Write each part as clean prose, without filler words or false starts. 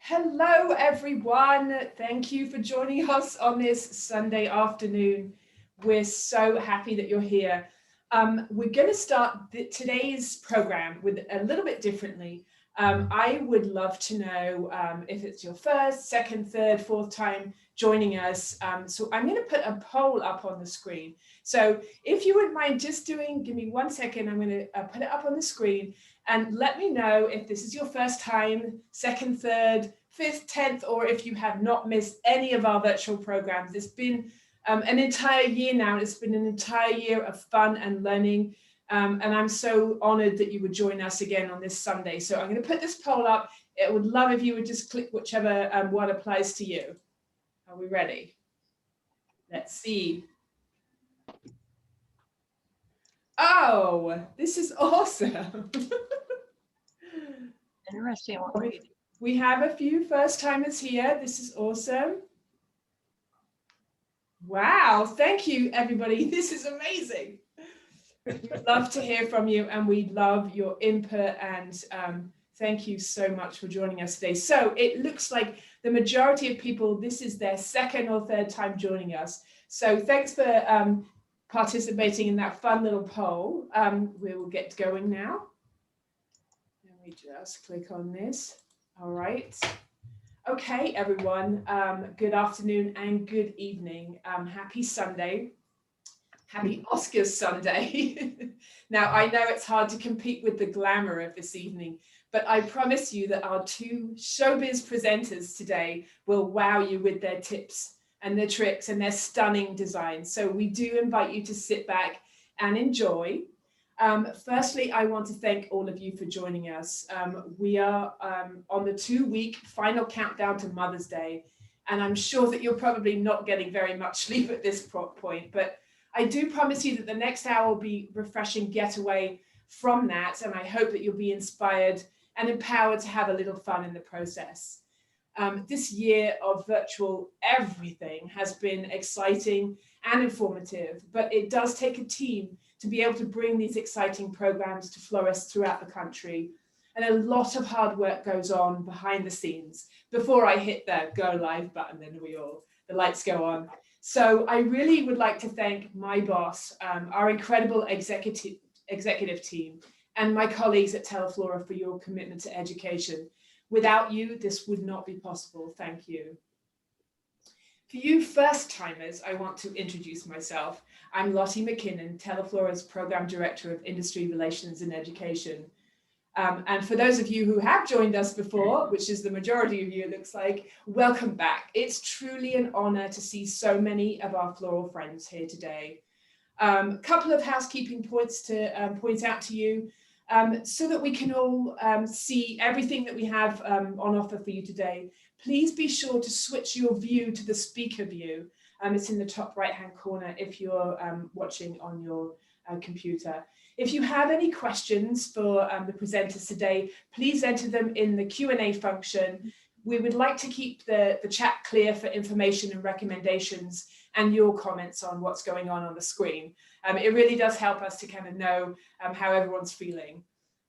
Hello, everyone. Thank you for joining us on this Sunday afternoon. We're so happy that you're here. We're going to start today's program with a little bit differently. I would love to know if it's your first, second, third, fourth time joining us. So I'm going to put a poll up on the screen. So if you wouldn't mind just give me 1 second, I'm going to put it up on the screen and let me know if this is your first time, second, third, fifth, 10th, or if you have not missed any of our virtual programs. It's been an entire year now. It's been an entire year of fun and learning. And I'm so honored that you would join us again on this Sunday. So I'm going to put this poll up. I would love if you would just click whichever one applies to you. Are we ready? Let's see. Oh, this is awesome. Interesting. We have a few first timers here. This is awesome. Wow, thank you, everybody. This is amazing. We'd love to hear from you, and we love your input, and thank you so much for joining us today. So it looks like the majority of people, this is their second or third time joining us. So thanks for participating in that fun little poll. We will get going now. Let me just click on this. All right. Okay, everyone. Good afternoon and good evening. Happy Sunday. Happy Oscars Sunday. Now, I know it's hard to compete with the glamour of this evening, but I promise you that our two showbiz presenters today will wow you with their tips and their tricks and their stunning designs. So we do invite you to sit back and enjoy. Firstly, I want to thank all of you for joining us. We are on the 2-week final countdown to Mother's Day, and I'm sure that you're probably not getting very much sleep at this point, but I do promise you that the next hour will be refreshing getaway from that, and I hope that you'll be inspired and empowered to have a little fun in the process. This year of virtual everything has been exciting and informative, but it does take a team to be able to bring these exciting programs to florists throughout the country. And a lot of hard work goes on behind the scenes before I hit the go live button and the lights go on. So I really would like to thank my boss, our incredible executive team, and my colleagues at Teleflora for your commitment to education. Without you, this would not be possible. Thank you. For you first timers, I want to introduce myself. I'm Lottie McKinnon, Teleflora's Program Director of Industry Relations and Education. And for those of you who have joined us before, which is the majority of you, it looks like, welcome back. It's truly an honor to see so many of our floral friends here today. A couple of housekeeping points to point out to you so that we can all see everything that we have on offer for you today. Please be sure to switch your view to the speaker view. It's in the top right-hand corner if you're watching on your computer. If you have any questions for the presenters today, please enter them in the Q&A function. We would like to keep the chat clear for information and recommendations and your comments on what's going on the screen. It really does help us to kind of know how everyone's feeling.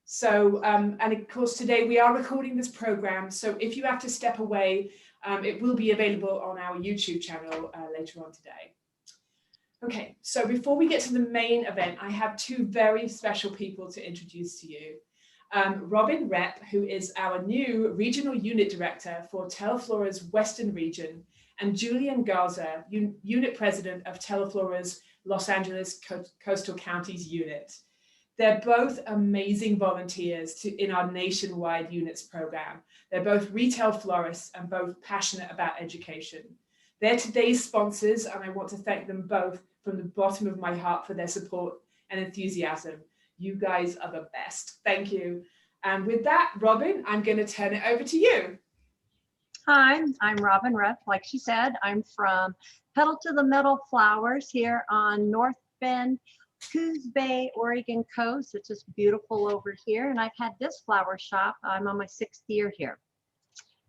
So, and of course, today we are recording this program. So if you have to step away, it will be available on our YouTube channel later on today. Okay, so before we get to the main event, I have two very special people to introduce to you. Robin Repp, who is our new Regional Unit Director for Teleflora's Western Region, and Julian Garza, Unit President of Teleflora's Los Angeles Coastal Counties Unit. They're both amazing volunteers in our nationwide units program. They're both retail florists and both passionate about education. They're today's sponsors, and I want to thank them both from the bottom of my heart for their support and enthusiasm. You guys are the best. Thank you. And with that, Robin, I'm going to turn it over to you. Hi, I'm Robin Repp. Like she said, I'm from Pedal to the Metal Flowers here on North Bend, Coos Bay, Oregon coast. It's just beautiful over here. And I've had this flower shop. I'm on my 6th year here.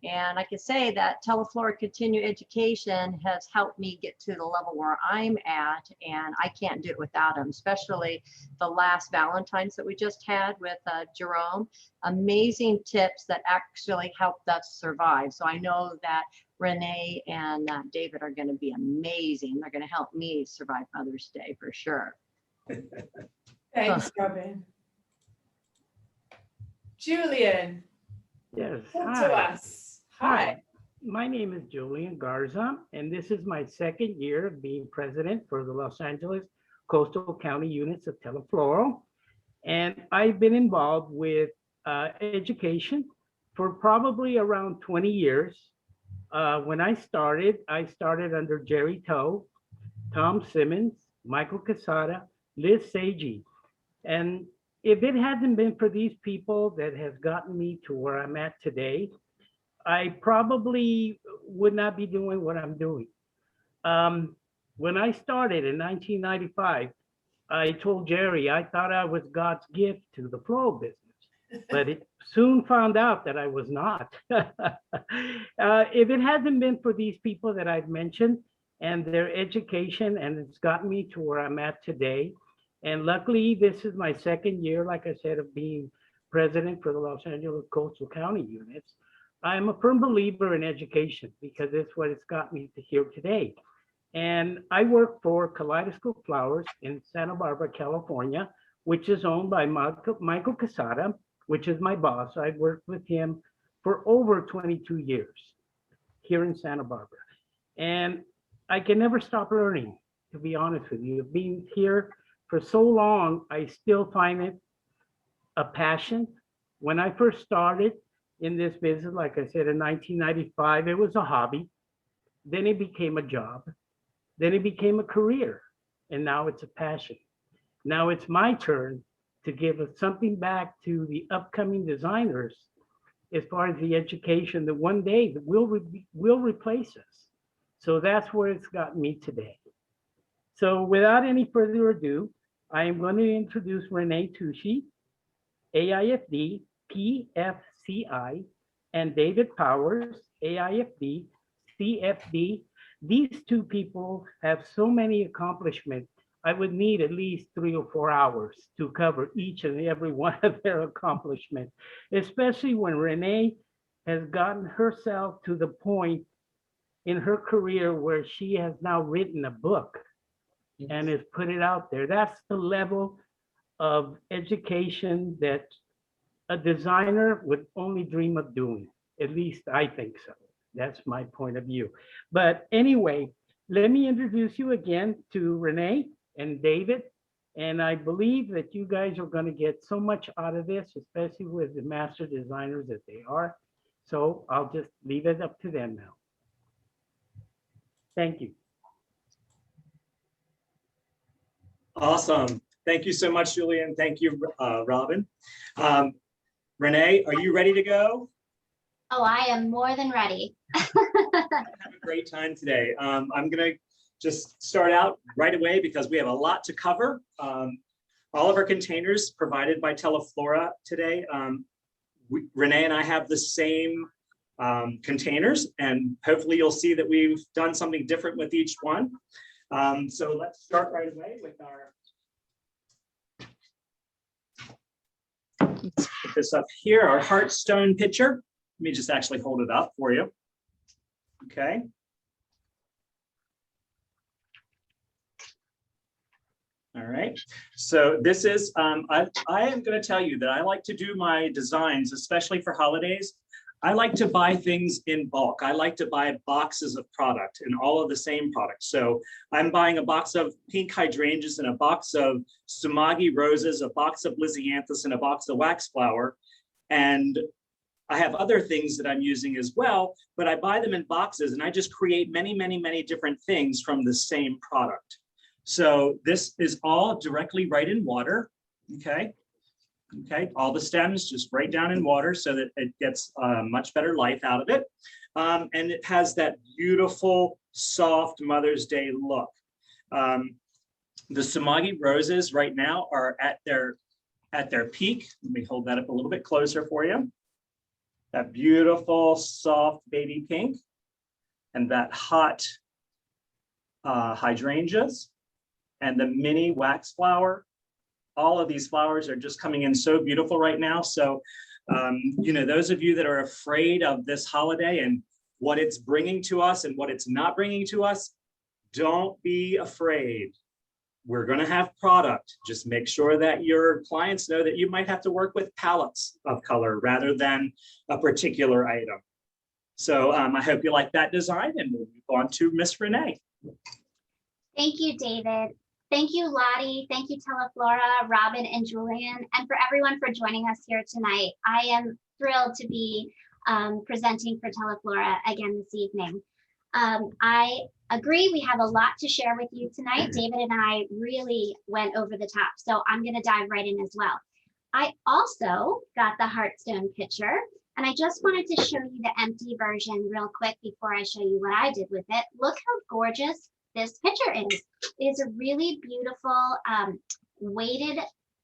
And I can say that Teleflora Continuing Education has helped me get to the level where I'm at, and I can't do it without them, especially the last Valentine's that we just had with Jerome. Amazing tips that actually helped us survive. So I know that Renee and David are going to be amazing. They're going to help me survive Mother's Day for sure. Thanks, Robin. Julian, Yes. talk to us. Hi. My name is Julian Garza, and this is my second year of being president for the Los Angeles Coastal County units of Teleflora. And I've been involved with education for probably around 20 years. When I started under Jerry Toe, Tom Simmons, Michael Casada, Liz Sagey. And if it hadn't been for these people that has gotten me to where I'm at today, I probably would not be doing what I'm doing. When I started in 1995, I told Jerry I thought I was God's gift to the floral business, but it soon found out that I was not. If it hasn't been for these people that I've mentioned and their education, and it's gotten me to where I'm at today, and luckily this is my second year, like I said, of being president for the Los Angeles Coastal County units. I'm a firm believer in education because it's what it's got me to here today. And I work for Kaleidoscope Flowers in Santa Barbara, California, which is owned by Michael Casada, which is my boss. I've worked with him for over 22 years here in Santa Barbara. And I can never stop learning, to be honest with you. Being here for so long, I still find it a passion. When I first started in this business, like I said, in 1995, it was a hobby. Then it became a job. Then it became a career. And now it's a passion. Now it's my turn to give something back to the upcoming designers as far as the education that one day will replace us. So that's where it's gotten me today. So without any further ado, I am going to introduce Renee Tucci, AIFD, PFCI, and David Powers, AIFD, CFD. These two people have so many accomplishments. I would need at least 3 or 4 hours to cover each and every one of their accomplishments, especially when Renee has gotten herself to the point in her career where she has now written a book and has put it out there. That's the level of education that a designer would only dream of doing. At least I think so. That's my point of view. But anyway, let me introduce you again to Renee and David. And I believe that you guys are going to get so much out of this, especially with the master designers that they are. So I'll just leave it up to them now. Thank you. Awesome. Thank you so much, Julian. Thank you, Robin. Renee, are you ready to go? Oh, I am more than ready. Have a great time today. I'm going to just start out right away because we have a lot to cover. All of our containers provided by Teleflora today. Renee and I have the same containers, and hopefully you'll see that we've done something different with each one. So let's start right away with our, let's put this up here, our Heartstone pitcher. Let me just actually hold it up for you. Okay. All right. So this is, I am going to tell you that I like to do my designs, especially for holidays. I like to buy things in bulk. I like to buy boxes of product and all of the same products. So I'm buying a box of pink hydrangeas and a box of Sumagi roses, a box of Lisianthus, and a box of waxflower. And I have other things that I'm using as well, but I buy them in boxes and I just create many, many, many different things from the same product. So this is all directly right in water, okay? Okay, all the stems just right down in water so that it gets much better life out of it. And it has that beautiful, soft Mother's Day look. The Sumagi roses right now are at their peak. Let me hold that up a little bit closer for you. that beautiful soft baby pink, and that hot hydrangeas, and the mini wax flower. All of these flowers are just coming in so beautiful right now. So, you know, those of you that are afraid of this holiday and what it's bringing to us and what it's not bringing to us, don't be afraid. We're going to have product. Just make sure that your clients know that you might have to work with palettes of color rather than a particular item. So I hope you like that design, and we'll move on to Miss Renee. Thank you, David. Thank you, Lottie. Thank you, Teleflora, Robin, and Julian, and for everyone for joining us here tonight. I am thrilled to be presenting for Teleflora again this evening. I agree, we have a lot to share with you tonight. David and I really went over the top, so I'm going to dive right in as well. I also got the Heartstone picture, and I just wanted to show you the empty version real quick before I show you what I did with it. Look how gorgeous this picture is. It is a really beautiful weighted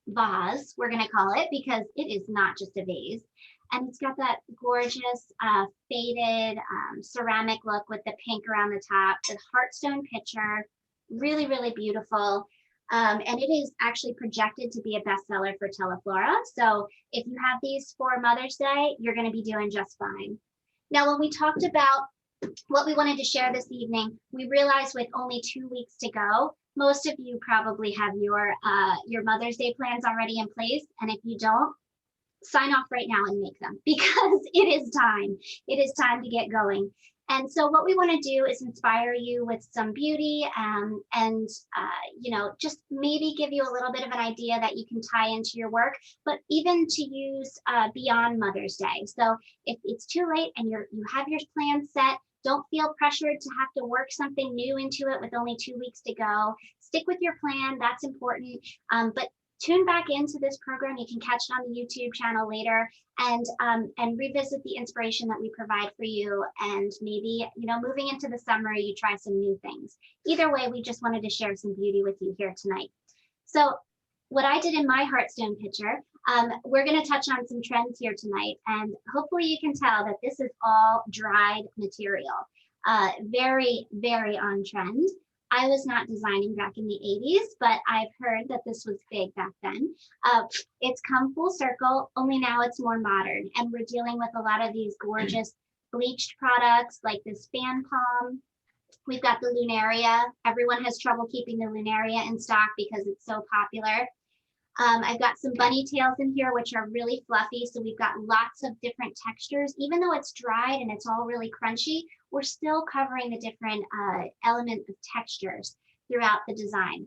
vase, we're going to call it, because it is not just a vase. And it's got that gorgeous faded ceramic look with the pink around the top, the Heartstone picture, really, really beautiful. And it is actually projected to be a bestseller for Teleflora. So if you have these for Mother's Day, you're going to be doing just fine. Now, when we talked about what we wanted to share this evening, we realized with only 2 weeks to go, most of you probably have your Mother's Day plans already in place. And if you don't, sign off right now and make them, because it is time. It is time to get going. And so what we want to do is inspire you with some beauty and you know, just maybe give you a little bit of an idea that you can tie into your work, but even to use beyond Mother's Day. So if it's too late and you have your plan set, don't feel pressured to have to work something new into it with only 2 weeks to go. Stick with your plan. That's important. But tune back into this program. You can catch it on the YouTube channel later and revisit the inspiration that we provide for you. And maybe, you know, moving into the summer, you try some new things. Either way, we just wanted to share some beauty with you here tonight. So what I did in my Heartstone picture, we're going to touch on some trends here tonight. And hopefully you can tell that this is all dried material. Very, very on trend. I was not designing back in the 80s, but I've heard that this was big back then. It's come full circle, only now it's more modern. And we're dealing with a lot of these gorgeous bleached products like this fan palm. We've got the Lunaria. Everyone has trouble keeping the Lunaria in stock because it's so popular. I've got some bunny tails in here, which are really fluffy. So we've got lots of different textures. Even though it's dried and it's all really crunchy, we're still covering the different elements of textures throughout the design.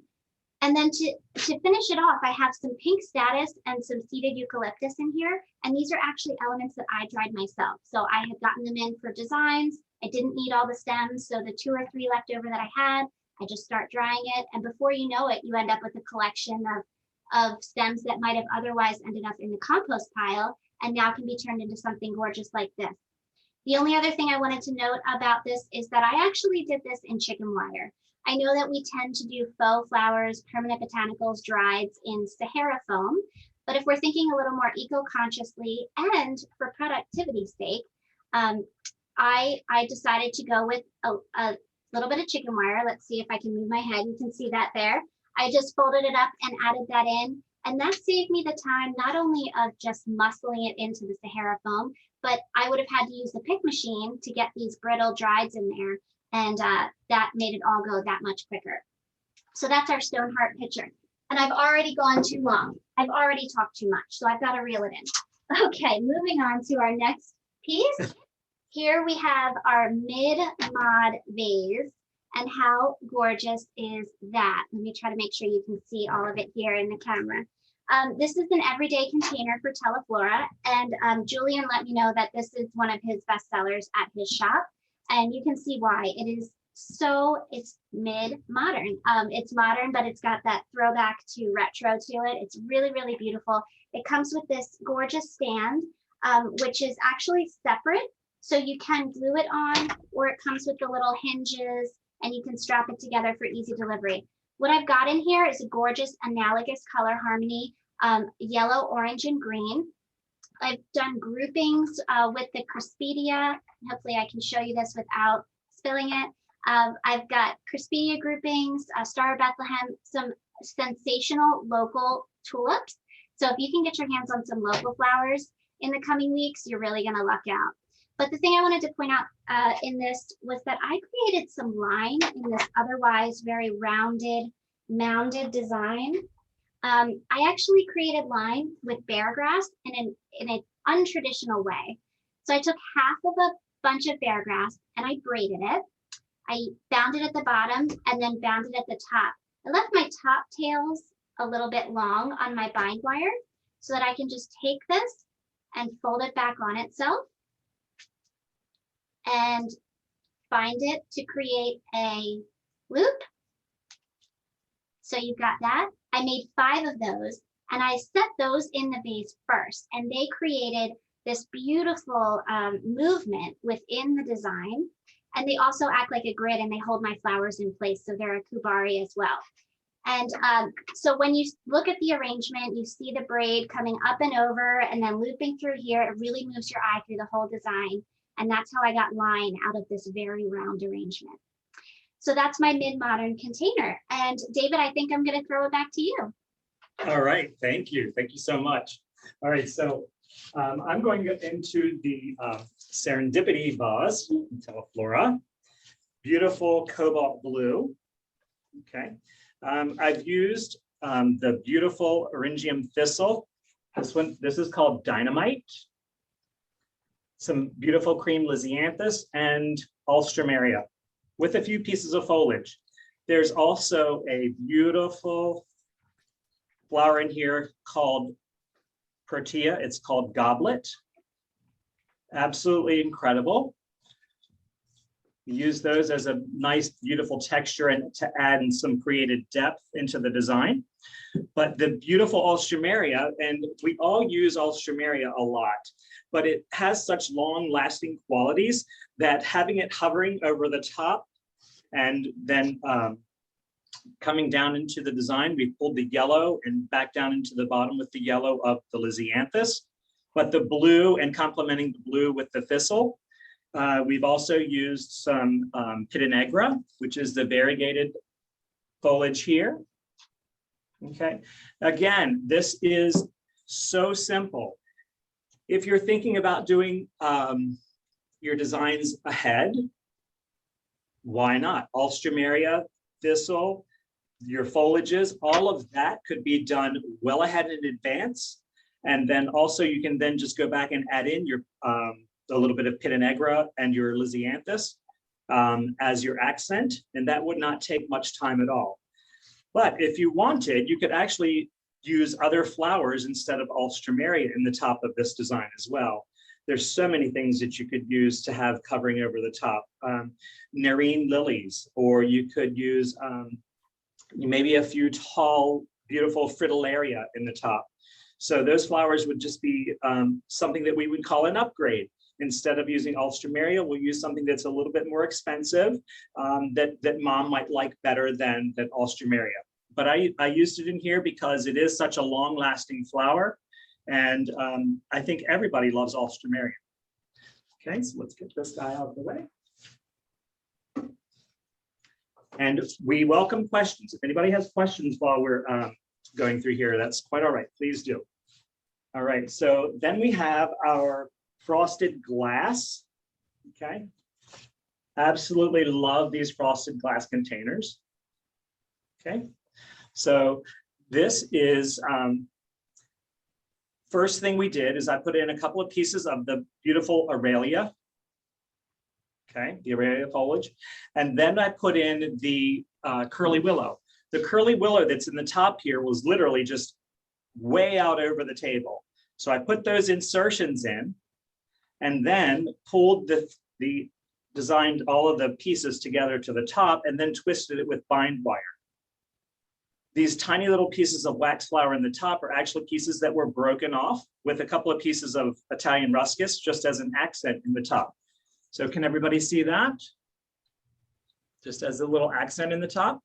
And then to finish it off, I have some pink statice and some seeded eucalyptus in here. And these are actually elements that I dried myself. So I had gotten them in for designs. I didn't need all the stems. So the 2 or 3 left over that I had, I just start drying it. And before you know it, you end up with a collection of stems that might have otherwise ended up in the compost pile and now can be turned into something gorgeous like this. The only other thing I wanted to note about this is that I actually did this in chicken wire. I know that we tend to do faux flowers, permanent botanicals, drieds in Sahara foam, but if we're thinking a little more eco-consciously and for productivity's sake, I decided to go with a little bit of chicken wire. Let's see if I can move my head. You can see that there. I just folded it up and added that in. And that saved me the time, not only of just muscling it into the Sahara foam, but I would have had to use the pick machine to get these brittle drieds in there. And that made it all go that much quicker. So that's our stone heart picture. And I've already gone too long. I've already talked too much, so I've got to reel it in. Okay, moving on to our next piece. Here we have our mid-mod vase. And how gorgeous is that? Let me try to make sure you can see all of it here in the camera. This is an everyday container for Teleflora, and Julian let me know that this is one of his best sellers at his shop, and you can see why. It's mid-modern. It's modern, but it's got that throwback to retro to it. It's really, really beautiful. It comes with this gorgeous stand, which is actually separate, so you can glue it on, or it comes with the little hinges, and you can strap it together for easy delivery. What I've got in here is a gorgeous analogous color harmony, yellow, orange, and green. I've done groupings with the Crispidia. Hopefully I can show you this without spilling it. I've got Crispidia groupings, Star of Bethlehem, some sensational local tulips. So if you can get your hands on some local flowers in the coming weeks, you're really gonna luck out. But the thing I wanted to point out in this was that I created some line in this otherwise very rounded, mounded design. I actually created line with bear grass in an untraditional way. So I took half of a bunch of bear grass and I braided it. I bound it at the bottom and then bound it at the top. I left my top tails a little bit long on my bind wire so that I can just take this and fold it back on itself and bind it to create a loop. So you've got that. I made 5 of those and I set those in the vase first, and they created this beautiful movement within the design. And they also act like a grid and they hold my flowers in place. So they're a kubari as well. And so when you look at the arrangement, you see the braid coming up and over and then looping through here. It really moves your eye through the whole design. And that's how I got line out of this very round arrangement. So that's my mid-modern container. And David, I think I'm going to throw it back to you. All right, thank you. Thank you so much. All right, so I'm going into the Serendipity vase, Teleflora. Beautiful cobalt blue. Okay. I've used the beautiful Eryngium thistle. This is called Dynamite. Some beautiful cream Lisianthus and Alstroemeria with a few pieces of foliage. There's also a beautiful flower in here called Protea. It's called Goblet. Absolutely incredible. Use those as a nice, beautiful texture and to add in some creative depth into the design. But the beautiful Alstroemeria, and we all use Alstroemeria a lot, but it has such long lasting qualities that having it hovering over the top and then coming down into the design, we pulled the yellow and back down into the bottom with the yellow of the Lisianthus, but the blue and complementing the blue with the thistle. We've also used some Pitta Negra, which is the variegated foliage here. Okay, again, this is so simple. If you're thinking about doing your designs ahead, why not? Alstroemeria, thistle, your foliages, all of that could be done well ahead in advance. And then also you can then just go back and add in your a little bit of Pitta Negra and your Lisianthus as your accent, and that would not take much time at all. But if you wanted, you could actually use other flowers instead of Alstroemeria in the top of this design as well. There's so many things that you could use to have covering over the top. Nerine lilies, or you could use maybe a few tall, beautiful fritillaria in the top. So those flowers would just be something that we would call an upgrade. Instead of using Alstroemeria, we'll use something that's a little bit more expensive that mom might like better than Alstroemeria. But I used it in here because it is such a long-lasting flower, and I think everybody loves Alstroemeria. Okay, so let's get this guy out of the way. And we welcome questions. If anybody has questions while we're going through here, that's quite all right. Please do. All right, so then we have our frosted glass. Okay, absolutely love these frosted glass containers. Okay, so this is first thing we did is I put in a couple of pieces of the beautiful Aurelia. Okay, the Aurelia foliage, and then I put in the curly willow. The curly willow that's in the top here was literally just way out over the table. So I put those insertions in, and then pulled designed all of the pieces together to the top, and then twisted it with bind wire. These tiny little pieces of wax flower in the top are actually pieces that were broken off with a couple of pieces of Italian ruscus just as an accent in the top. So can everybody see that? Just as a little accent in the top.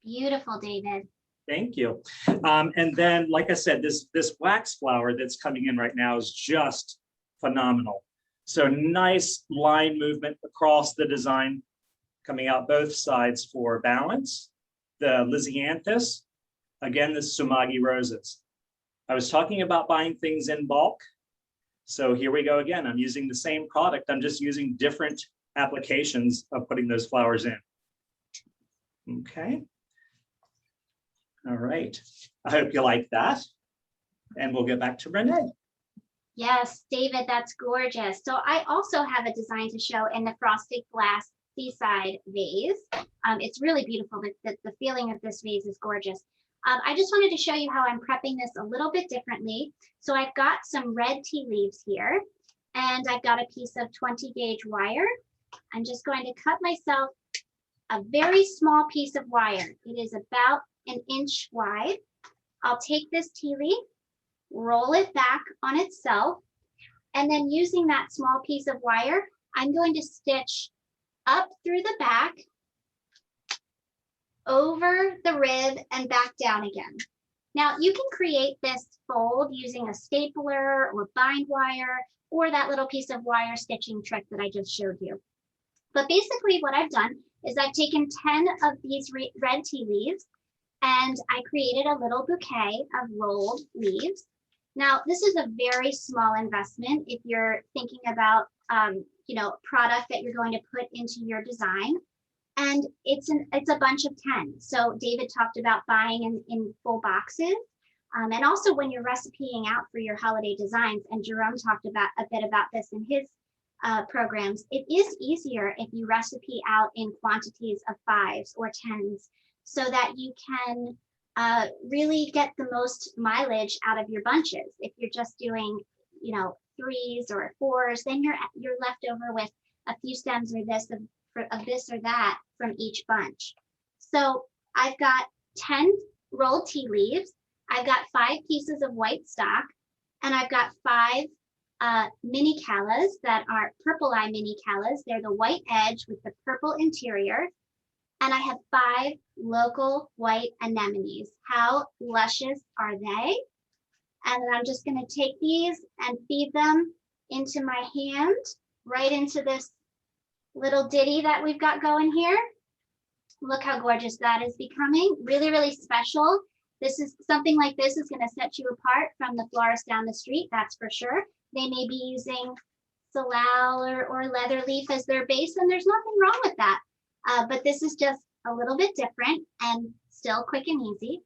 Beautiful, David. Thank you. And then, like I said, this wax flower that's coming in right now is just phenomenal. So nice line movement across the design, coming out both sides for balance. The Lisianthus, again, the Sumagi roses. I was talking about buying things in bulk. So here we go again. I'm using the same product. I'm just using different applications of putting those flowers in. Okay. All right. I hope you like that. And we'll get back to Renee. Yes, David, that's gorgeous. So I also have a design to show in the frosted glass Seaside vase. It's really beautiful. The feeling of this vase is gorgeous. I just wanted to show you how I'm prepping this a little bit differently. So I've got some red tea leaves here, and I've got a piece of 20 gauge wire. I'm just going to cut myself a very small piece of wire. It is about an inch wide. I'll take this tea leaf, roll it back on itself, and then using that small piece of wire, I'm going to stitch up through the back, over the rib, and back down again. Now you can create this fold using a stapler or bind wire or that little piece of wire stitching trick that I just showed you. But basically what I've done is I've taken 10 of these red tea leaves and I created a little bouquet of rolled leaves. Now this is a very small investment if you're thinking about product that you're going to put into your design. And it's a bunch of 10. So David talked about buying in full boxes. And also when you're recipeing out for your holiday designs, and Jerome talked about a bit about this in his programs, it is easier if you recipe out in quantities of 5s or 10s so that you can really get the most mileage out of your bunches. If you're just doing, 3s or 4s, then you're left over with a few stems or of this or that from each bunch. So I've got 10 rolled tea leaves. I've got 5 pieces of white stock, and I've got 5 mini callas that are purple eye mini callas. They're the white edge with the purple interior. And I have 5 local white anemones. How luscious are they? And then I'm just going to take these and feed them into my hand, right into this little ditty that we've got going here. Look how gorgeous that is becoming. Really, really special. This is something like this is going to set you apart from the florists down the street, that's for sure. They may be using salal or leather leaf as their base, and there's nothing wrong with that. But this is just a little bit different and still quick and easy.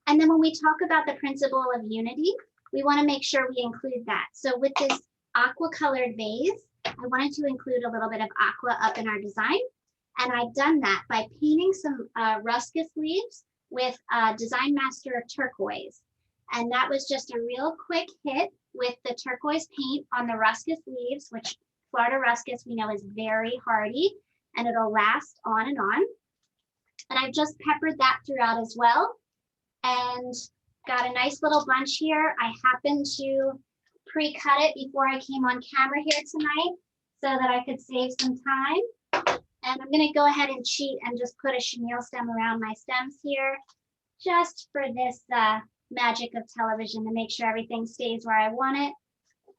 And then when we talk about the principle of unity, we want to make sure we include that. So with this aqua colored vase, I wanted to include a little bit of aqua up in our design. And I've done that by painting some ruscus leaves with Design Master turquoise. And that was just a real quick hit with the turquoise paint on the ruscus leaves, which Florida ruscus we know is very hardy and it'll last on and on. And I've just peppered that throughout as well. And got a nice little bunch here. I happened to pre-cut it before I came on camera here tonight so that I could save some time. And I'm going to go ahead and cheat and just put a chenille stem around my stems here just for this magic of television to make sure everything stays where I want it.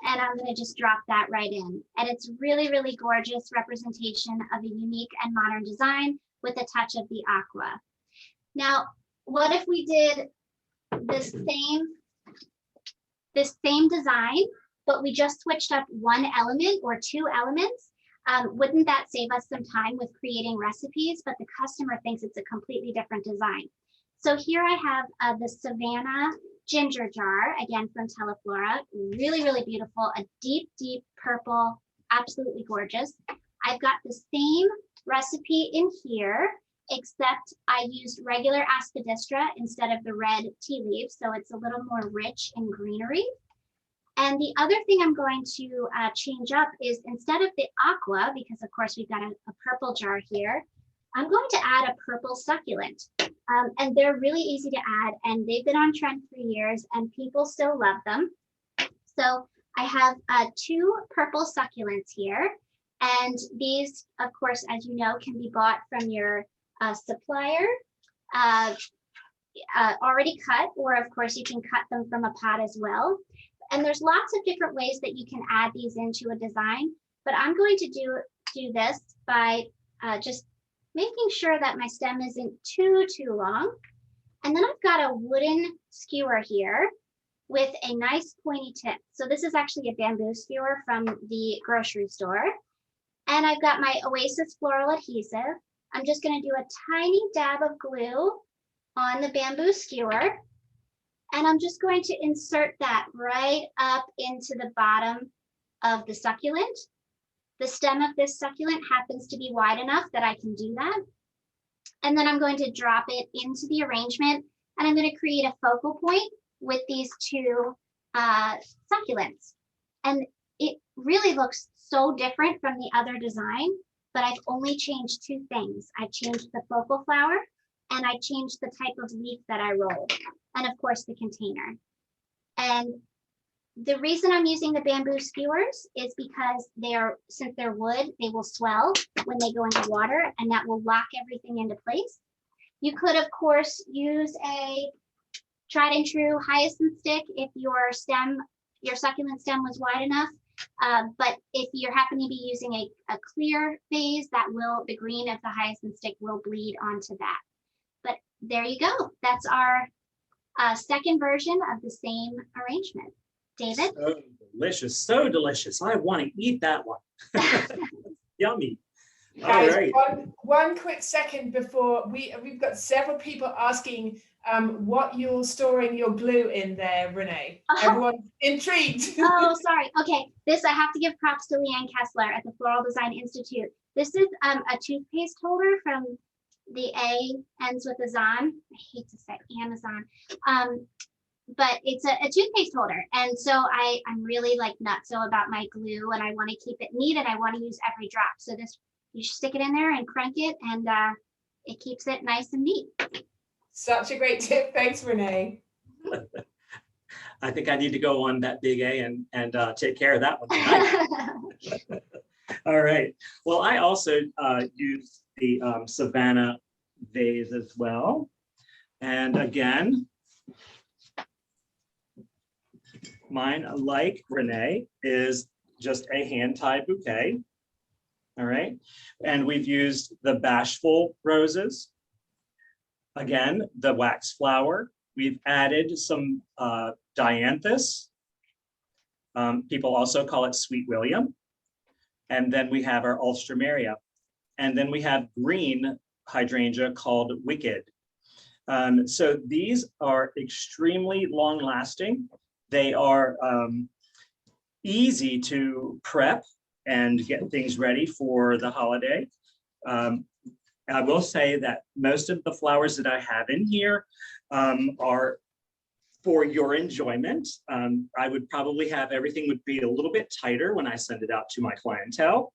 And I'm going to just drop that right in. And it's really, really gorgeous representation of a unique and modern design with a touch of the aqua. Now, what if we did this same design, but we just switched up one element or 2 elements? Wouldn't that save us some time with creating recipes, but the customer thinks it's a completely different design? So here I have the Savannah Ginger Jar, again from Teleflora, really, really beautiful, a deep, deep purple, absolutely gorgeous. I've got the same recipe in here, except I used regular aspidistra instead of the red tea leaves, so it's a little more rich in greenery. And the other thing I'm going to change up is instead of the aqua, because of course we've got a purple jar here, I'm going to add a purple succulent. And they're really easy to add, and they've been on trend for years and people still love them. So I have 2 purple succulents here. And these, of course, as you know, can be bought from your supplier. already cut, or of course you can cut them from a pot as well. And there's lots of different ways that you can add these into a design, but I'm going to do this by just making sure that my stem isn't too long. And then I've got a wooden skewer here with a nice pointy tip. So this is actually a bamboo skewer from the grocery store. And I've got my Oasis floral adhesive. I'm just going to do a tiny dab of glue on the bamboo skewer. And I'm just going to insert that right up into the bottom of the succulent. The stem of this succulent happens to be wide enough that I can do that. And then I'm going to drop it into the arrangement, and I'm going to create a focal point with these two succulents. And it really looks so different from the other design, but I've only changed two things. I've changed the focal flower, and I changed the type of leaf that I rolled, and of course the container. And the reason I'm using the bamboo skewers is because since they're wood, they will swell when they go into water, and that will lock everything into place. You could, of course, use a tried and true hyacinth stick if your succulent stem was wide enough. But if you happen to be using a clear vase, the green of the hyacinth stick will bleed onto that. But there you go. That's our second version of the same arrangement. David? So delicious, so delicious. I want to eat that one. Yummy. All Guys, right. one quick second before we've got several people asking what you're storing your glue in there, Renee. Everyone's intrigued. Oh, sorry. Okay, this I have to give props to Leanne Kessler at the Floral Design Institute. This is a toothpaste holder from the A ends with a Zon. I hate to say Amazon. But it's a toothpaste holder. And so I'm really like nutso about my glue, and I want to keep it neat, and I want to use every drop. So this, you stick it in there and crank it, and it keeps it nice and neat. Such a great tip. Thanks, Renee. I think I need to go on that big A and take care of that one tonight. All right. Well, I also use the Savannah vase as well. And again, mine, like Renee, is just a hand-tied bouquet. All right. And we've used the bashful roses. Again, the wax flower. We've added some dianthus. People also call it Sweet William. And then we have our Ulstramaria. And then we have green hydrangea called Wicked. So these are extremely long lasting. They are easy to prep and get things ready for the holiday. I will say that most of the flowers that I have in here are for your enjoyment. I would probably have everything would be a little bit tighter when I send it out to my clientele.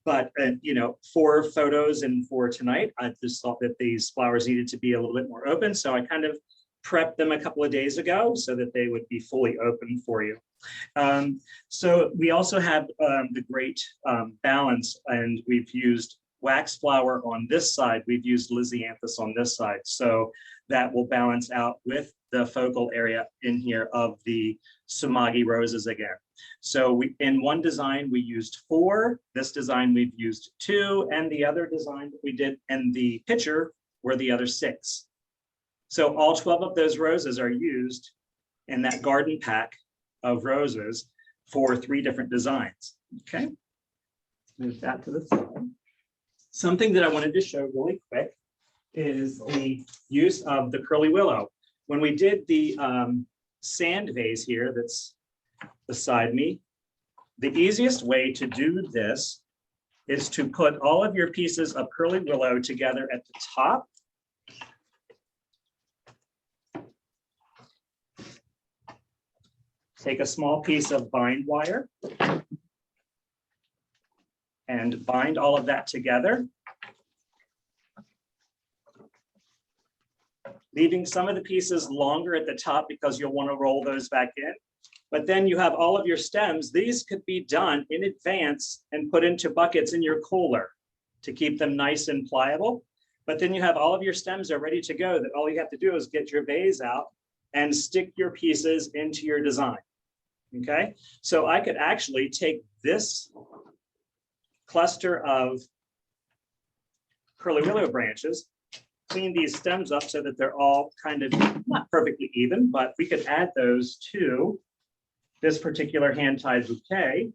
But, you know, for photos and for tonight, I just thought that these flowers needed to be a little bit more open. So I kind of prepped them a couple of days ago so that they would be fully open for you. So we also have the great balance, and we've used wax flower on this side. We've used Lisianthus on this side. So that will balance out with the focal area in here of the Sumagi roses again. So in one design, we used 4. This design, we've used 2. And the other design that we did in the picture were the other 6. So all 12 of those roses are used in that garden pack of roses for 3 different designs. Okay, move that to the side. Something that I wanted to show really quick is the use of the curly willow. When we did the sand vase here that's beside me, the easiest way to do this is to put all of your pieces of curly willow together at the top. Take a small piece of bind wire and bind all of that together, leaving some of the pieces longer at the top because you'll want to roll those back in. But then you have all of your stems. These could be done in advance and put into buckets in your cooler to keep them nice and pliable. But then you have all of your stems are ready to go, that all you have to do is get your vase out and stick your pieces into your design. Okay, so I could actually take this cluster of curly willow branches, clean these stems up so that they're all kind of not perfectly even, but we could add those to this particular hand-tied bouquet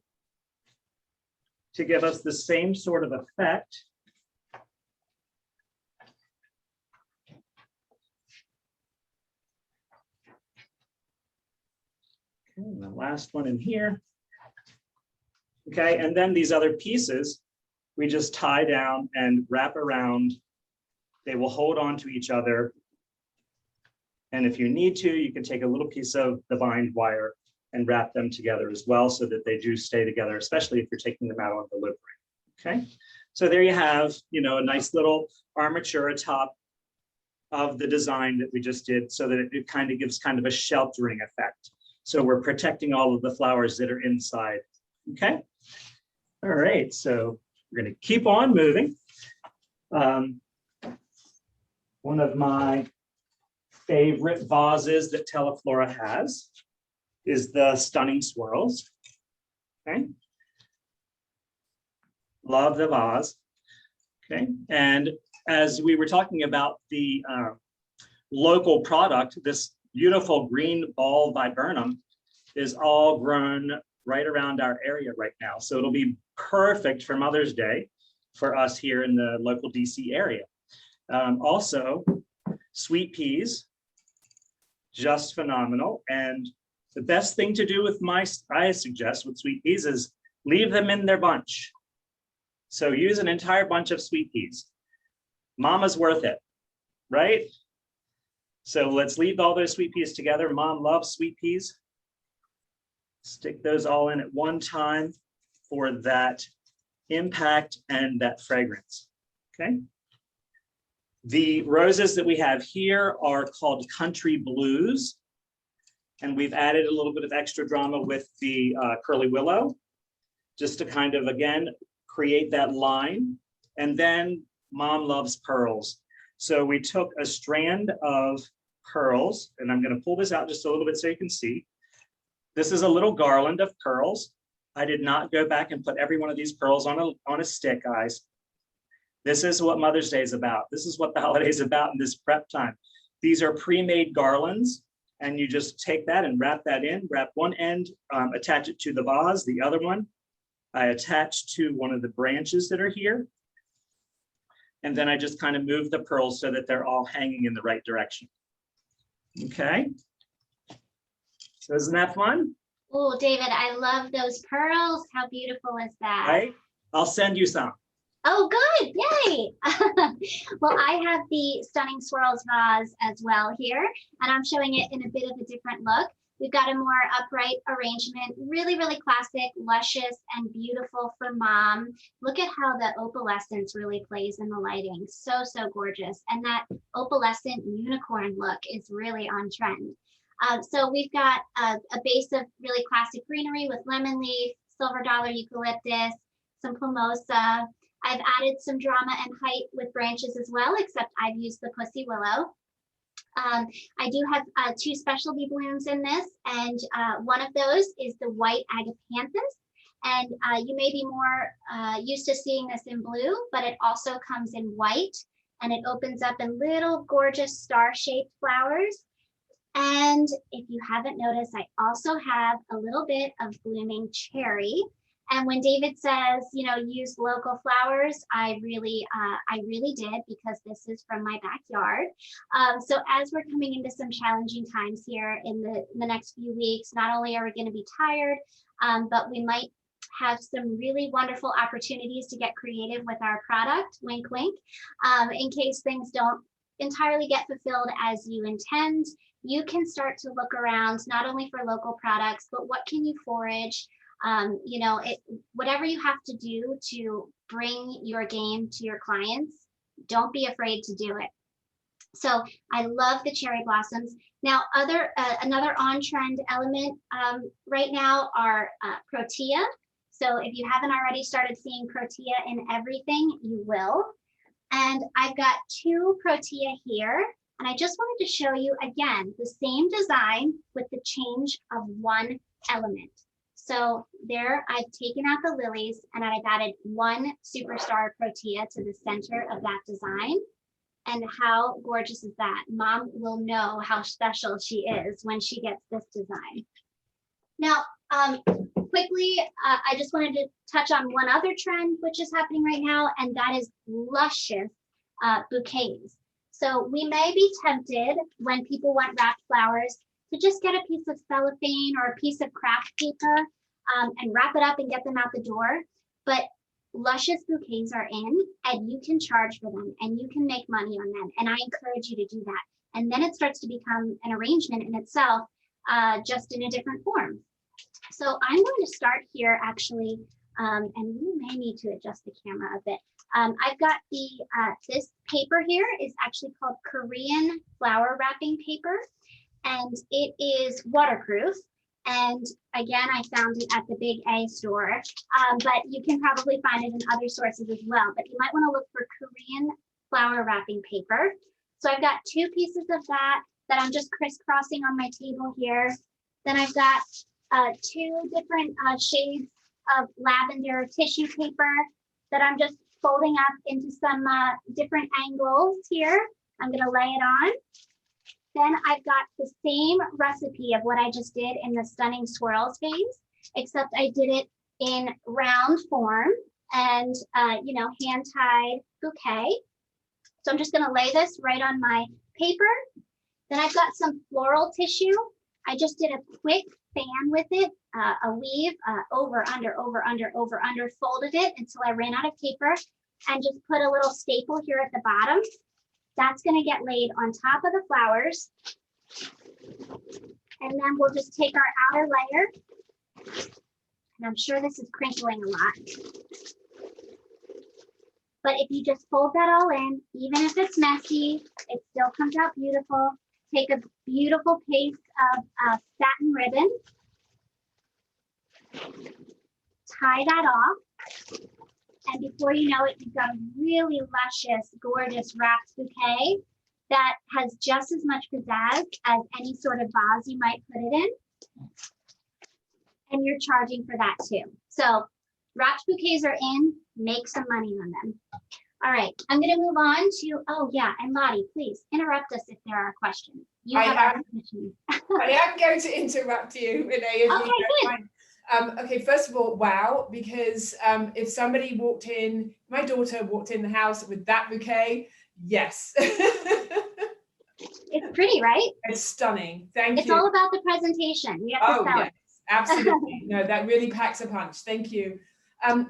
to give us the same sort of effect. Okay, and the last one in here. Okay, and then these other pieces, we just tie down and wrap around. They will hold on to each other. And if you need to, you can take a little piece of the bind wire and wrap them together as well so that they do stay together, especially if you're taking them out on delivery. Okay, so there you have, you know, a nice little armature atop of the design that we just did so that it kind of gives kind of a sheltering effect. So we're protecting all of the flowers that are inside. Okay, all right, so we're going to keep on moving. One of my favorite vases that Teleflora has is the Stunning Swirls. Okay, love the vase. Okay, and as we were talking about the local product, this beautiful green ball viburnum is all grown right around our area right now. So it'll be perfect for Mother's Day for us here in the local DC area. Also, sweet peas, just phenomenal. And the best thing to do with I suggest with sweet peas is leave them in their bunch. So use an entire bunch of sweet peas. Mama's worth it, right? So let's leave all those sweet peas together. Mom loves sweet peas. Stick those all in at one time for that impact and that fragrance, okay? The roses that we have here are called Country Blues, and we've added a little bit of extra drama with the curly willow, just to kind of, again, create that line. And then Mom loves pearls. So we took a strand of pearls, and I'm going to pull this out just a little bit so you can see. This is a little garland of pearls. I did not go back and put every one of these pearls on a stick, guys. This is what Mother's Day is about. This is what the holiday is about in this prep time. These are pre-made garlands, and you just take that and wrap that in, wrap one end, attach it to the vase, the other one I attach to one of the branches that are here. And then I just kind of move the pearls so that they're all hanging in the right direction. Okay. So isn't that fun? Oh, David, I love those pearls. How beautiful is that? Right? I'll send you some. Oh, good. Yay. Well, I have the Stunning Swirls vase as well here, and I'm showing it in a bit of a different look. We've got a more upright arrangement, really, really classic, luscious, and beautiful for Mom. Look at how the opalescence really plays in the lighting. So, so gorgeous. And that opalescent unicorn look is really on trend. So we've got a base of really classic greenery with lemon leaf, silver dollar eucalyptus, some plumbosa. I've added some drama and height with branches as well, except I've used the pussy willow. I do have 2 specialty blooms in this, and one of those is the white agapanthus. And you may be more used to seeing this in blue, but it also comes in white, and it opens up in little gorgeous star-shaped flowers. And if you haven't noticed, I also have a little bit of blooming cherry. And when David says, you know, use local flowers, I really did, because this is from my backyard. So as we're coming into some challenging times here in the next few weeks, not only are we going to be tired, but we might have some really wonderful opportunities to get creative with our product, wink, wink, in case things don't entirely get fulfilled as you intend. You can start to look around not only for local products, but what can you forage? You know, whatever you have to do to bring your game to your clients, don't be afraid to do it. So I love the cherry blossoms. Now, another on-trend element right now are Protea. So if you haven't already started seeing Protea in everything, you will. And I've got 2 Protea here. And I just wanted to show you again, the same design with the change of one element. So there I've taken out the lilies and I've added 1 superstar Protea to the center of that design. And how gorgeous is that? Mom will know how special she is when she gets this design. Now, quickly, I just wanted to touch on one other trend which is happening right now, and that is luscious bouquets. So we may be tempted when people want wrapped flowers to just get a piece of cellophane or a piece of craft paper and wrap it up and get them out the door. But luscious bouquets are in, and you can charge for them and you can make money on them. And I encourage you to do that. And then it starts to become an arrangement in itself, just in a different form. So I'm going to start here actually, and we may need to adjust the camera a bit. I've got the, this paper here is actually called Korean flower wrapping paper, and it is waterproof. And again, I found it at the Big A store, but you can probably find it in other sources as well. But you might want to look for Korean flower wrapping paper. So I've got 2 pieces of that I'm just crisscrossing on my table here. Then I've got 2 different shades of lavender tissue paper that I'm just folding up into some different angles here. I'm going to lay it on. Then I've got the same recipe of what I just did in the Stunning Swirls vase, except I did it in round form and, you know, hand-tied bouquet. So I'm just going to lay this right on my paper. Then I've got some floral tissue. I just did a quick fan with it, a weave, over, under, folded it until I ran out of paper, and just put a little staple here at the bottom. That's going to get laid on top of the flowers. And then we'll just take our outer layer. And I'm sure this is crinkling a lot. But if you just fold that all in, even if it's messy, it still comes out beautiful. Take a beautiful piece of satin ribbon. Tie that off. And before you know it, you've got a really luscious, gorgeous wrapped bouquet that has just as much pizzazz as any sort of vase you might put it in. And you're charging for that too. So wrapped bouquets are in, make some money on them. All right, I'm going to move on to, oh yeah, and Lottie, please interrupt us if there are questions. You have our permission. I am going to interrupt you, Renee. Okay, good. Okay, first of all, wow, because if somebody walked in, my daughter walked in the house with that bouquet, yes. It's pretty, right? It's stunning. Thank you. It's all about the presentation. You have to sell it. Absolutely. No, that really packs a punch. Thank you.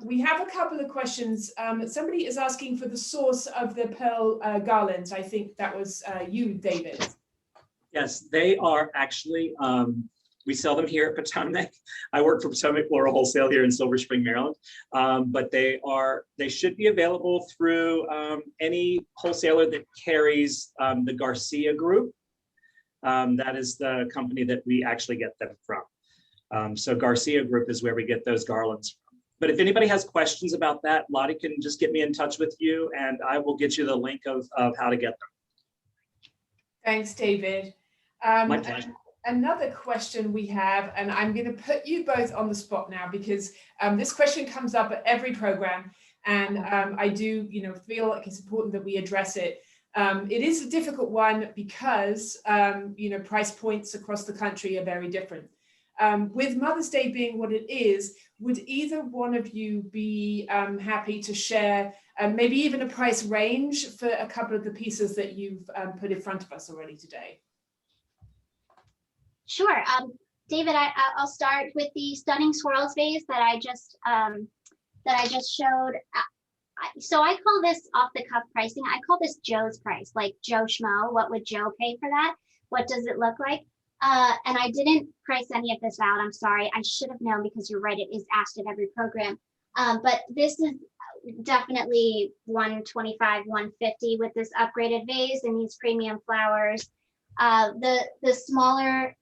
We have a couple of questions. Somebody is asking for the source of the pearl garlands. I think that was you, David. Yes, they are actually, we sell them here at Potomac. I work for Potomac Floral Wholesale here in Silver Spring, Maryland. But they should be available through any wholesaler that carries the Garcia Group. That is the company that we actually get them from. So Garcia Group is where we get those garlands from. But if anybody has questions about that, Lottie can just get me in touch with you and I will get you the link of how to get them. Thanks, David. My pleasure. Another question we have, and I'm going to put you both on the spot now because this question comes up at every program, and I do, feel like it's important that we address it. It is a difficult one because, price points across the country are very different. With Mother's Day being what it is, would either one of you be happy to share maybe even a price range for a couple of the pieces that you've put in front of us already today? Sure. David, I'll start with the Stunning Swirls vase that I just showed. So I call this off the cuff pricing. I call this Joe's price, like Joe Schmo. What would Joe pay for that? What does it look like? And I didn't price any of this out. I'm sorry. I should have known because you're right. It is asked at every program. But this is definitely $125, $150 with this upgraded vase and these premium flowers. The smaller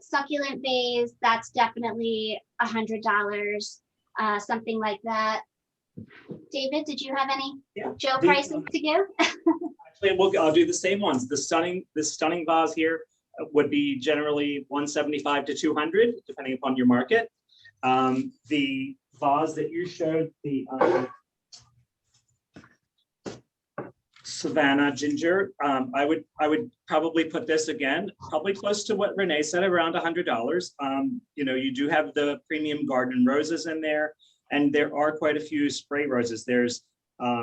succulent vase, that's definitely $100, something like that. David, did you have any Yeah. Joe prices to give? Actually, I'll do the same ones. This stunning vase here would be generally 175 to 200, depending upon your market. The vase that you showed, the Savannah Ginger, I would probably put this again, probably close to what Renee said, around $100. You know, you do have the premium garden roses in there, and there are quite a few spray roses. There's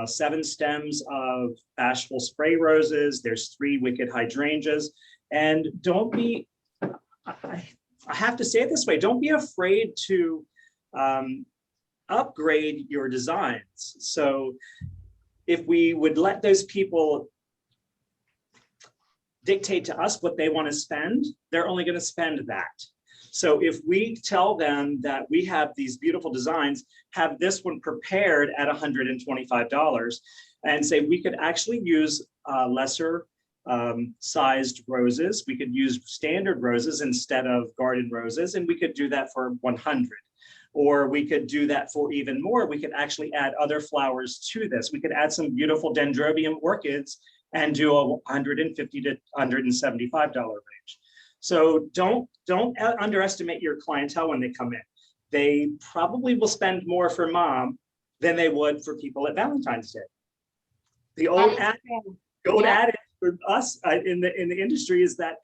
7 stems of bashful spray roses. There's 3 wicked hydrangeas. And don't be, I have to say it this way, don't be afraid to upgrade your designs. So if we would let those people dictate to us what they want to spend, they're only going to spend that. So if we tell them that we have these beautiful designs, have this one prepared at $125, and say we could actually use lesser sized roses, we could use standard roses instead of garden roses, and we could do that for 100. Or we could do that for even more. We could actually add other flowers to this. We could add some beautiful dendrobium orchids and do a $150 to $175 range. So don't underestimate your clientele when they come in. They probably will spend more for mom than they would for people at Valentine's Day. The old adage for us in the industry is that,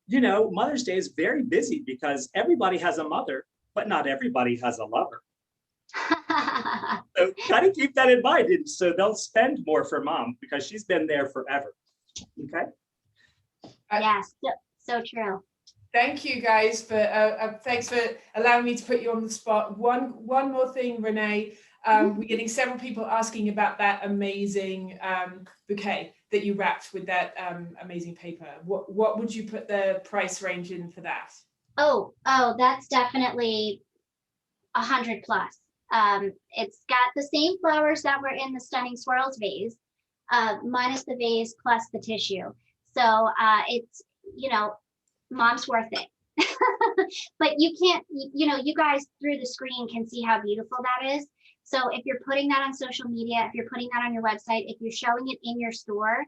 you know, Mother's Day is very busy because everybody has a mother, but not everybody has a lover. So kind of keep that in mind. And so they'll spend more for mom because she's been there forever. Okay. Yes, so true. Thank you guys for thanks for allowing me to put you on the spot. One more thing, Renee. We're getting several people asking about that amazing bouquet that you wrapped with that amazing paper. What would you put the price range in for that? Oh, that's definitely 100 plus. It's got the same flowers that were in the Stunning Swirls vase, minus the vase plus the tissue. So it's, you know, mom's worth it. But you can't, you know, you guys through the screen can see how beautiful that is. So if you're putting that on social media, if you're putting that on your website, if you're showing it in your store,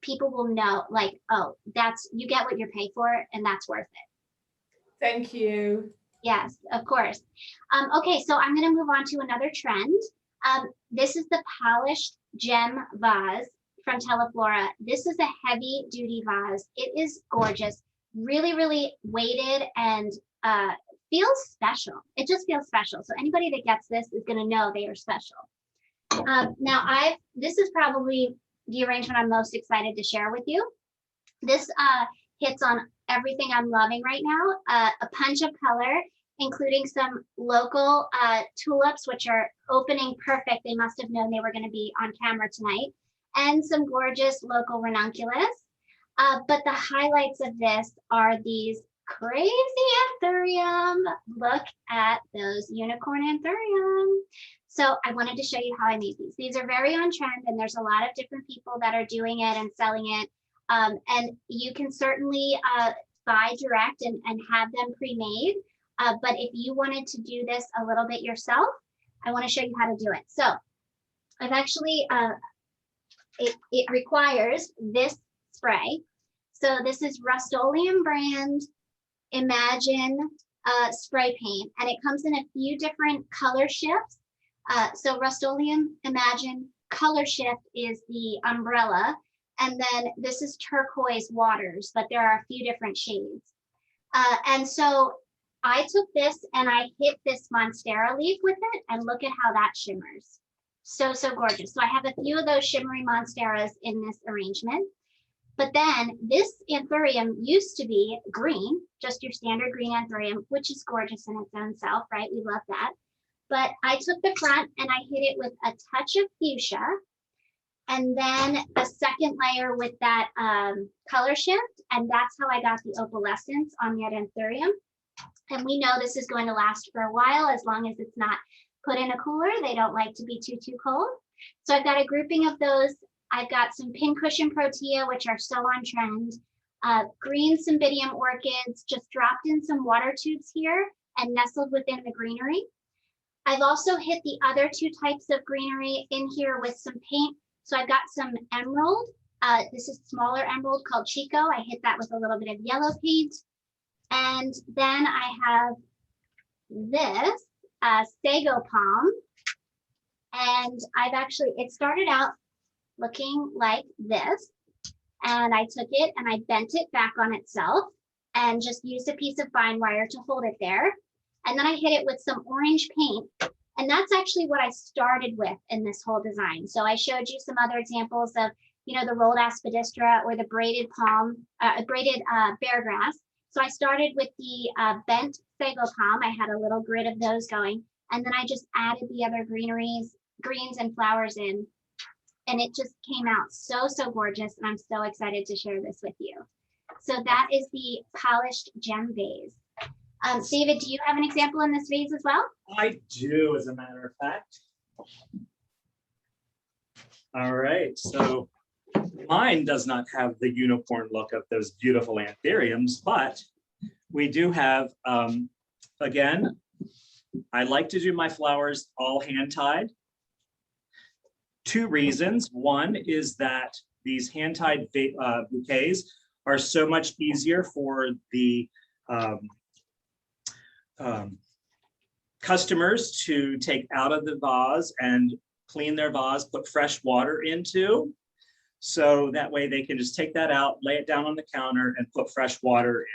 people will know, like, oh, that's, you get what you pay for, and that's worth it. Thank you. Yes, of course. Okay, so I'm going to move on to another trend. This is the polished gem vase from Teleflora. This is a heavy duty vase. It is gorgeous, really, really weighted and feels special. It just feels special. So anybody that gets this is going to know they are special. Now, this is probably the arrangement I'm most excited to share with you. This hits on everything I'm loving right now. A punch of color, including some local tulips, which are opening perfect. They must have known they were going to be on camera tonight, and some gorgeous local ranunculus. But the highlights of this are these crazy anthurium. Look at those unicorn anthurium. So I wanted to show you how I made these. These are very on trend, and there's a lot of different people that are doing it and selling it. And you can certainly buy direct and have them pre-made. But if you wanted to do this a little bit yourself, I want to show you how to do it. So I've actually, it requires this spray. So this is Rust-Oleum brand Imagine spray paint, and it comes in a few different color shifts. So Rust-Oleum Imagine color shift is the umbrella, and then this is turquoise waters, but there are a few different shades. And so I took this and I hit this Monstera leaf with it, and look at how that shimmers. So, so gorgeous. So I have a few of those shimmery Monsteras in this arrangement. But then this anthurium used to be green, just your standard green anthurium, which is gorgeous in its own self, right? We love that. But I took the front and I hit it with a touch of fuchsia, and then a second layer with that color shift. And that's how I got the opalescence on that anthurium. And we know this is going to last for a while, as long as it's not put in a cooler. They don't like to be too cold. So I've got a grouping of those. I've got some pincushion protea, which are so on trend. Green cymbidium orchids, just dropped in some water tubes here and nestled within the greenery. I've also hit the other two types of greenery in here with some paint. So I've got some emerald. This is smaller emerald called Chico. I hit that with a little bit of yellow paint. And then I have this sago palm. And it started out looking like this. And I took it and I bent it back on itself and just used a piece of fine wire to hold it there. And then I hit it with some orange paint. And that's actually what I started with in this whole design. So I showed you some other examples of, the rolled aspidistra or the braided bear grass. So I started with the bent sago palm. I had a little grid of those going. And then I just added the other greens and flowers in. And it just came out so, so gorgeous. And I'm so excited to share this with you. So that is the polished gem vase. David, do you have an example in this vase as well? I do, as a matter of fact. All right, so mine does not have the unicorn look of those beautiful anthuriums, but we do have, again, I like to do my flowers all hand-tied. Two reasons. One is that these hand-tied bouquets are so much easier for the customers to take out of the vase and clean their vase, put fresh water into. So that way they can just take that out, lay it down on the counter and put fresh water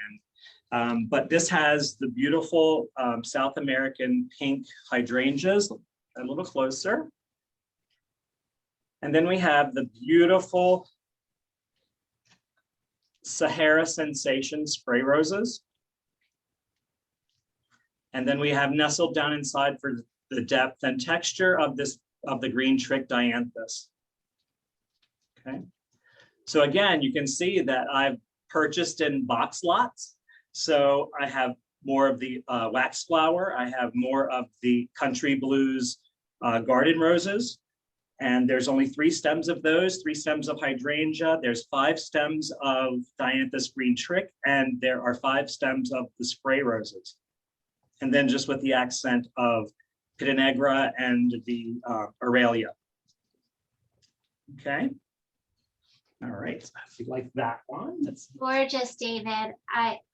in. But this has the beautiful South American pink hydrangeas, a little closer. And then we have the beautiful Sahara Sensation spray roses. And then we have nestled down inside for the depth and texture of the green trick dianthus. Okay. So again, you can see that I've purchased in box lots. So I have more of the wax flower. I have more of the country blues garden roses. And there's only 3 stems of those, 3 stems of hydrangea. There's 5 stems of dianthus green trick, and there are 5 stems of the spray roses. And then just with the accent of Pitta Negra and the Aurelia. Okay. All right, if you like that one. That's gorgeous, David.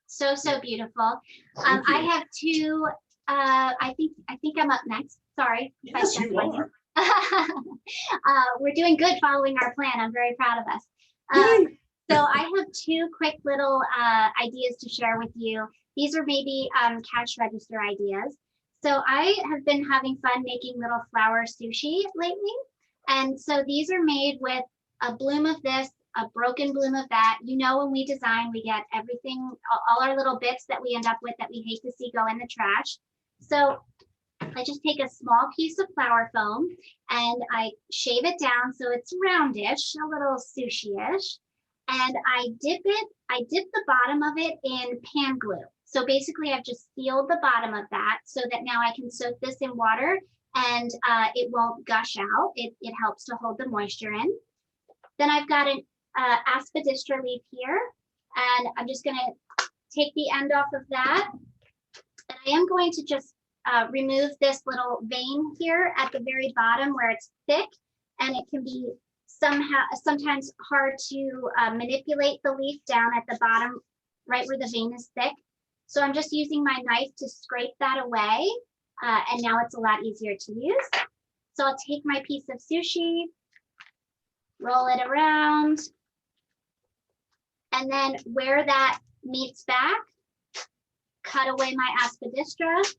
So beautiful. I have 2, I think I'm up next. Sorry. Yes, you are. We're doing good following our plan. I'm very proud of us. So I have 2 quick little ideas to share with you. These are maybe cash register ideas. So I have been having fun making little flower sushi lately. And so these are made with a bloom of this, a broken bloom of that. When we design, we get everything, all our little bits that we end up with that we hate to see go in the trash. So I just take a small piece of flower foam and I shave it down so it's roundish, a little sushi-ish. And I dip the bottom of it in pan glue. So basically I've just sealed the bottom of that so that now I can soak this in water and it won't gush out. It helps to hold the moisture in. Then I've got an aspidistra leaf here, and I'm just gonna take the end off of that. And I am going to just remove this little vein here at the very bottom where it's thick, and it can be sometimes hard to manipulate the leaf down at the bottom, right where the vein is thick. So I'm just using my knife to scrape that away, and now it's a lot easier to use. So I'll take my piece of sushi, roll it around, and then where that meets back, cut away my aspidistra.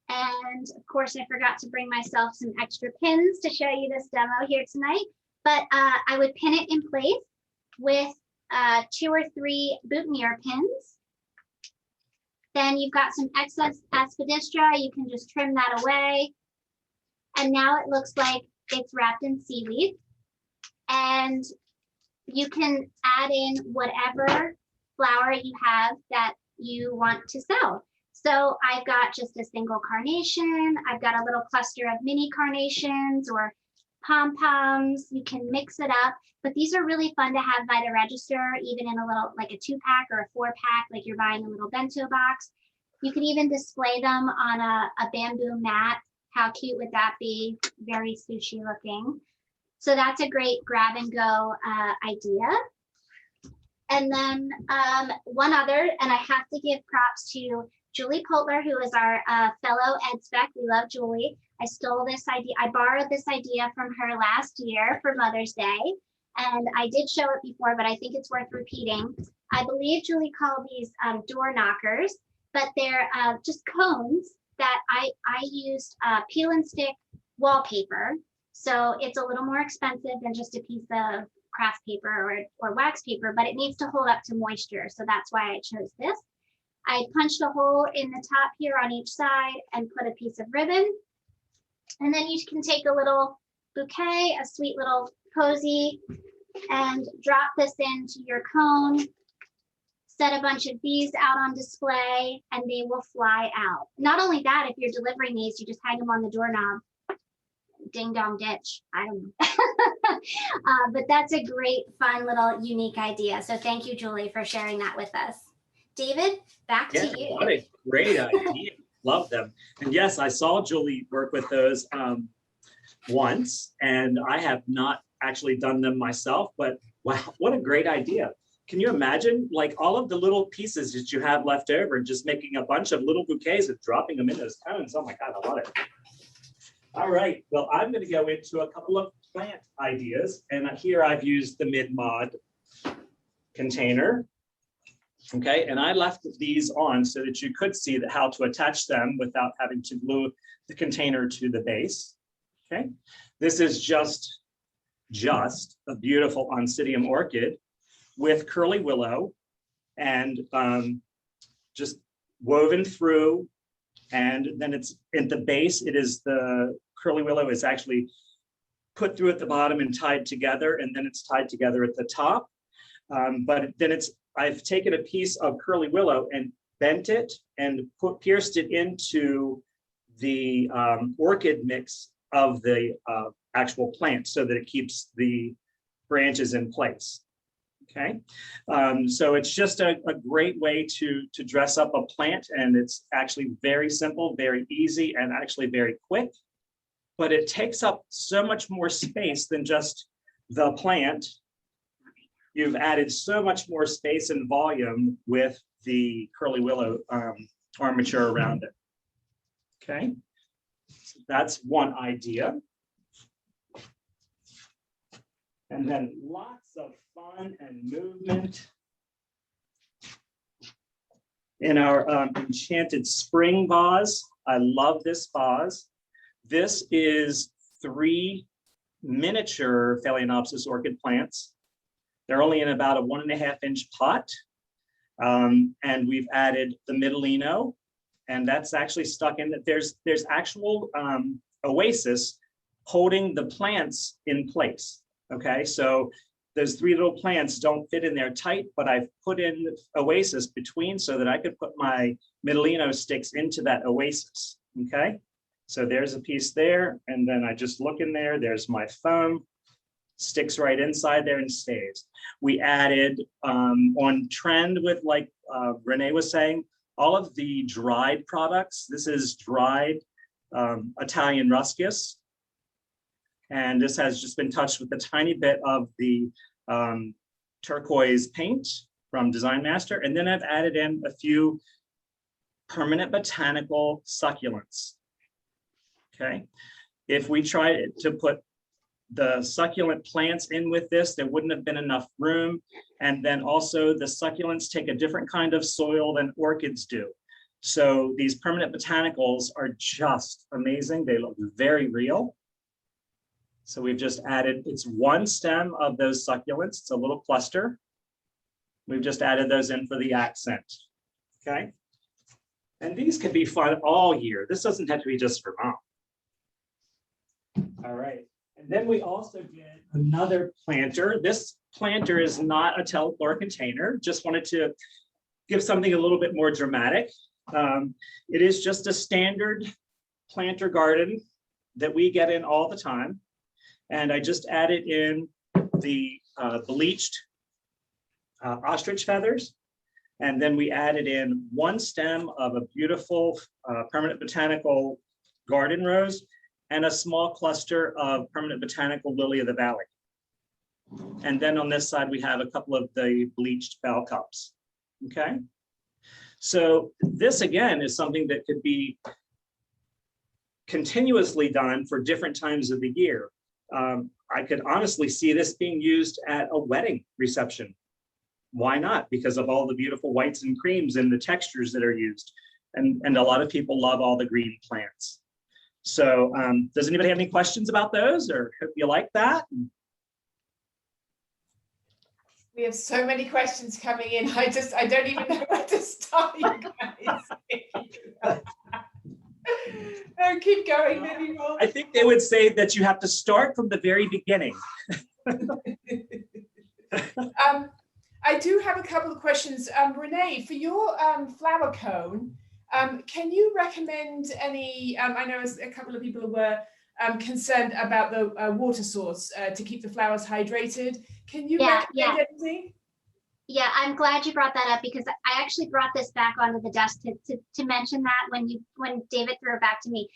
And of course, I forgot to bring myself some extra pins to show you this demo here tonight, but I would pin it in place with 2 or 3 boutonniere pins. Then you've got some excess aspidistra, you can just trim that away. And now it looks like it's wrapped in seaweed. And you can add in whatever flower you have that you want to sell. So I've got just a single carnation. I've got a little cluster of mini carnations or pom-poms. You can mix it up, but these are really fun to have by the register, even in a little, like a 2-pack or a 4-pack, like you're buying a little bento box. You could even display them on a bamboo mat. How cute would that be? Very sushi looking. So that's a great grab and go idea. And then one other, and I have to give props to Julie Poltler, who is our fellow Ed Spec. We love Julie. I stole this idea. I borrowed this idea from her last year for Mother's Day. And I did show it before, but I think it's worth repeating. I believe Julie called these door knockers, but they're just cones that I used peel and stick wallpaper. So it's a little more expensive than just a piece of craft paper or wax paper, but it needs to hold up to moisture. So that's why I chose this. I punched a hole in the top here on each side and put a piece of ribbon. And then you can take a little bouquet, a sweet little posy, and drop this into your cone. Set a bunch of these out on display and they will fly out. Not only that, if you're delivering these, you just hang them on the doorknob. Ding dong ditch, I don't know. But that's a great, fun little unique idea. So thank you, Julie, for sharing that with us. David, back to you. What a great idea. Love them. And yes, I saw Julie work with those once, and I have not actually done them myself, but wow, what a great idea. Can you imagine like all of the little pieces that you have left over, just making a bunch of little bouquets and dropping them in those cones? Oh my God, I love it. All right, well, I'm going to go into a couple of plant ideas, and here I've used the mid-mod container. Okay, and I left these on so that you could see how to attach them without having to glue the container to the base. Okay, this is just a beautiful Oncidium orchid with curly willow and just woven through, and then it's at the base. It is the curly willow is actually put through at the bottom and tied together, and then it's tied together at the top. But then I've taken a piece of curly willow and bent it and pierced it into the orchid mix of the actual plant so that it keeps the branches in place. Okay, so it's just a great way to dress up a plant, and it's actually very simple, very easy, and actually very quick. But it takes up so much more space than just the plant. You've added so much more space and volume with the curly willow armature around it. Okay, so that's one idea. And then lots of fun and movement in our enchanted spring vase. I love this vase. This is 3 miniature Phalaenopsis orchid plants. They're only in about a 1.5 inch pot. And we've added the Middleino, and that's actually stuck in that. There's actual oasis holding the plants in place. Okay, so those 3 little plants don't fit in there tight, but I've put in oasis between so that I could put my Middleino sticks into that oasis. Okay, so there's a piece there, and then I just look in there, there's my thumb, sticks right inside there and stays. We added on trend with, like Renee was saying, all of the dried products. This is dried Italian ruscus. And this has just been touched with a tiny bit of the turquoise paint from Design Master. And then I've added in a few permanent botanical succulents. Okay. If we tried to put the succulent plants in with this, there wouldn't have been enough room. And then also the succulents take a different kind of soil than orchids do. So these permanent botanicals are just amazing. They look very real. So we've just added, it's 1 stem of those succulents. It's a little cluster. We've just added those in for the accent. Okay. And these can be fun all year. This doesn't have to be just for mom. All right. And then we also did another planter. This planter is not a Teleflora container. Just wanted to give something a little bit more dramatic. It is just a standard planter garden that we get in all the time. And I just added in the bleached ostrich feathers. And then we added in one stem of a beautiful permanent botanical garden rose and a small cluster of permanent botanical lily of the valley. And then on this side, we have a couple of the bleached bell cups. Okay. So this again is something that could be continuously done for different times of the year. I could honestly see this being used at a wedding reception. Why not? Because of all the beautiful whites and creams and the textures that are used. And a lot of people love all the green plants. So does anybody have any questions about those, or hope you like that? We have so many questions coming in. I don't even know where to start, you guys. Oh, keep going, maybe more. I think they would say that you have to start from the very beginning. I do have a couple of questions. Renee, for your flower cone, can you recommend any, I know a couple of people were concerned about the water source to keep the flowers hydrated. Can you recommend anything? Yeah, I'm glad you brought that up because I actually brought this back onto the desk to mention that when David threw it back to me.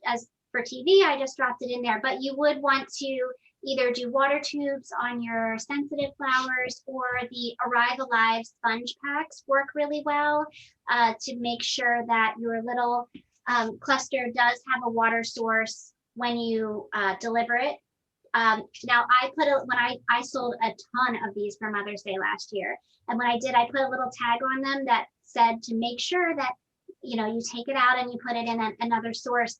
As for TV, I just dropped it in there, but you would want to either do water tubes on your sensitive flowers, or the Arrive Alive sponge packs work really well to make sure that your little cluster does have a water source when you deliver it. Now I sold a ton of these for Mother's Day last year. And when I did, I put a little tag on them that said to make sure that, you take it out and you put it in another source.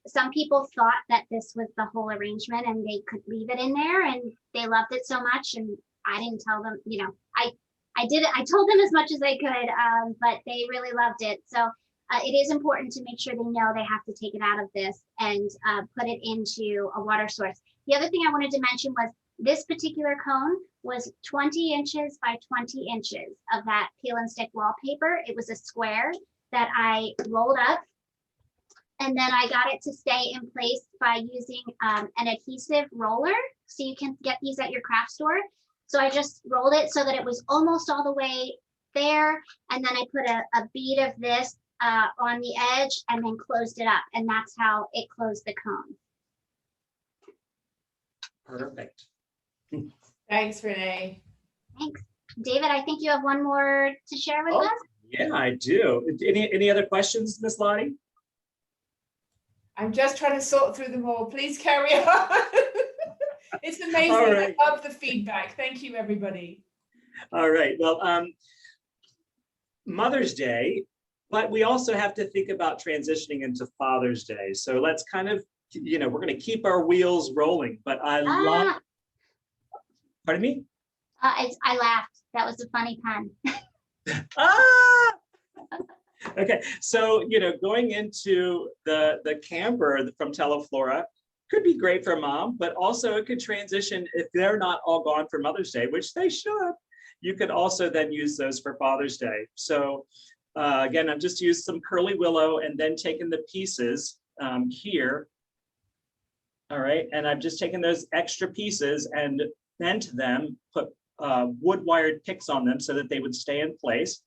Some people thought that this was the whole arrangement and they could leave it in there, and they loved it so much. And I didn't tell them, I did it. I told them as much as I could, but they really loved it. So it is important to make sure they know they have to take it out of this and put it into a water source. The other thing I wanted to mention was this particular cone was 20 inches by 20 inches of that peel and stick wallpaper. It was a square that I rolled up, and then I got it to stay in place by using an adhesive roller. So you can get these at your craft store. So I just rolled it so that it was almost all the way there. And then I put a bead of this on the edge and then closed it up. And that's how it closed the cone. Perfect. Thanks, Renee. Thanks. David, I think you have one more to share with us. Yeah, I do. Any other questions, Miss Lottie? I'm just trying to sort through them all. Please carry on. It's amazing. Right. I love the feedback. Thank you, everybody. All right. Well, Mother's Day, but we also have to think about transitioning into Father's Day. So let's kind of, we're going to keep our wheels rolling. But I love. Pardon me? I laughed. That was a funny pun. Okay, so going into the camper from Teleflora could be great for mom, but also it could transition if they're not all gone for Mother's Day, which they should. You could also then use those for Father's Day. So again, I've just used some curly willow and then taken the pieces here. All right, and I've just taken those extra pieces and bent them, put wood wired picks on them so that they would stay in place,